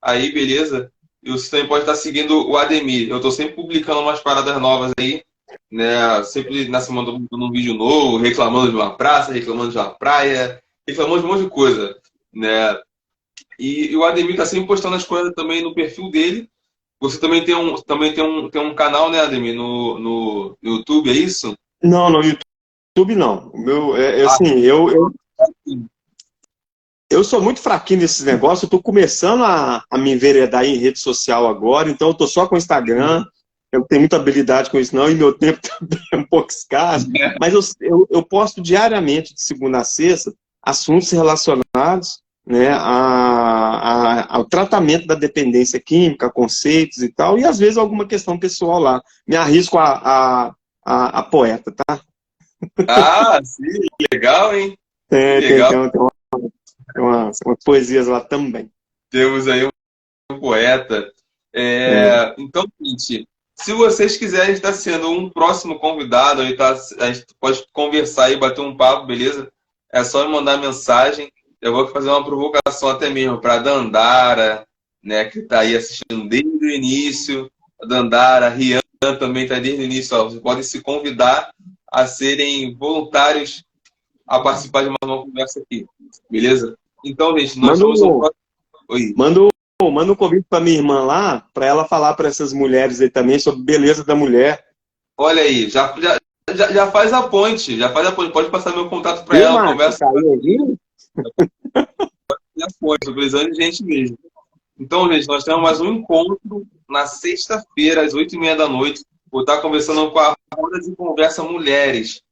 Aí, beleza? E você também pode estar seguindo o Ademir. Eu estou sempre publicando umas paradas novas aí, né? Sempre na semana dando um vídeo novo, reclamando de uma praça, reclamando de uma praia, reclamando de um monte de coisa, né? E o Ademir está sempre postando as coisas também no perfil dele. Você também tem um canal, né, Ademir, no YouTube, é isso? Não, no YouTube não. O meu, assim, eu sou muito fraquinho nesses negócios, eu estou começando a me enveredar em rede social agora, então eu estou só com o Instagram, eu não tenho muita habilidade com isso não, e meu tempo também é um pouco escasso, mas eu posto diariamente, de segunda a sexta, assuntos relacionados, né, ao tratamento da dependência química, conceitos e tal, e às vezes alguma questão pessoal lá. Me arrisco a poeta, tá? Ah, sim, legal, hein? Tem umas poesias lá também. Temos aí um poeta. Então, gente, se vocês quiserem estar sendo um próximo convidado, aí tá, a gente pode conversar e bater um papo, beleza? É só me mandar mensagem. Eu vou fazer uma provocação até mesmo para a Dandara, né, que está aí assistindo desde o início. A Dandara, a Rian também está desde o início. Ó, vocês podem se convidar a serem voluntários a participar de uma conversa aqui, beleza? Então, gente, nós somos um próximo. Oi. Manda um convite para minha irmã lá, para ela falar para essas mulheres aí também sobre beleza da mulher. Olha aí, já faz a ponte, pode passar meu contato para ela, conversa. A ponte, tô precisando de gente mesmo. Então, gente, nós temos mais um encontro na sexta-feira, às 8h30 da noite. Vou estar conversando com a Roda de Conversa Mulheres,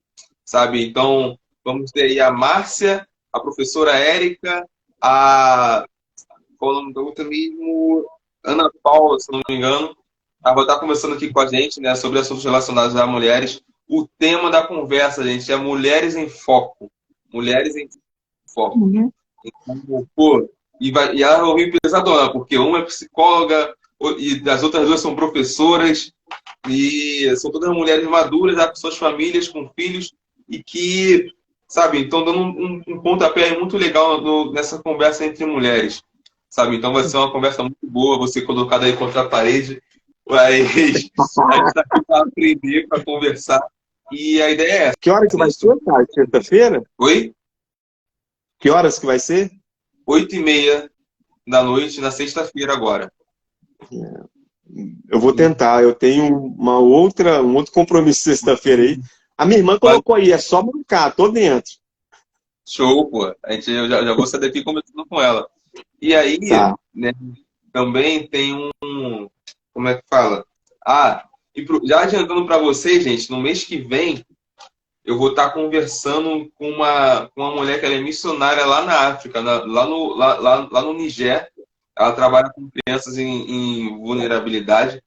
sabe? Então, vamos ter aí a Márcia, a professora Érica, qual o nome da outra mesmo? Ana Paula, se não me engano. Ela vai estar conversando aqui com a gente, né, sobre assuntos relacionados a mulheres. O tema da conversa, gente, é Mulheres em Foco. Mulheres em Foco. Uhum. Então, pô, e ela vai ouvir pesadona, porque uma é psicóloga e as outras duas são professoras. E são todas mulheres maduras, já com suas famílias, com filhos, e que, sabe, estão dando um pontapé muito legal nessa conversa entre mulheres, sabe? Então vai ser uma conversa muito boa, você colocado aí contra a parede, mas a gente está aqui para aprender, para conversar, e a ideia é essa. Que hora que vai ser, cara? Sexta-feira? Oi? Que horas que vai ser? 8h30 da noite, na sexta-feira agora. Eu vou tentar, eu tenho um outro compromisso sexta-feira aí. A minha irmã colocou aí, é só marcar, tô dentro. Show, pô. Eu já vou sair daqui conversando com ela. E aí, Tá. né, também tem como é que fala? Já adiantando para vocês, gente, no mês que vem, eu vou estar conversando com uma mulher que ela é missionária lá na África, lá no Niger. Ela trabalha com crianças em vulnerabilidade.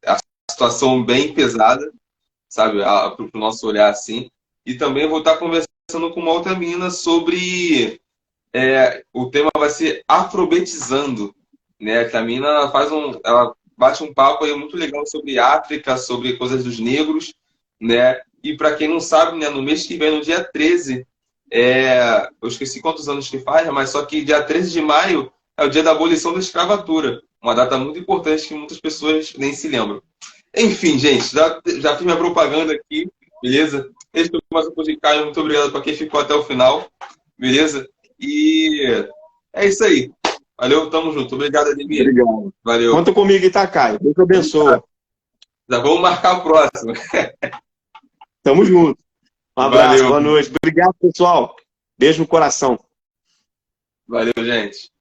A situação bem pesada, sabe? Para o nosso olhar assim. E também vou estar conversando com uma outra menina sobre... o tema vai ser Afrobetizando, né? Que a mina ela bate um papo aí muito legal sobre África, sobre coisas dos negros, né? E para quem não sabe, né, no mês que vem, no dia 13, eu esqueci quantos anos que faz, mas só que dia 13 de maio é o dia da abolição da escravatura. Uma data muito importante que muitas pessoas nem se lembram. Enfim, gente, já fiz minha propaganda aqui, beleza? Esse foi mais um podcast de Caio. Muito obrigado para quem ficou até o final, beleza? E é isso aí. Valeu, tamo junto. Obrigado, Ademir. Obrigado. Valeu. Conta comigo, Itacaio. Deus te abençoe. Já vamos marcar o próximo. Tamo junto. Um abraço, Valeu. boa noite. Obrigado, pessoal. Beijo no coração. Valeu, gente.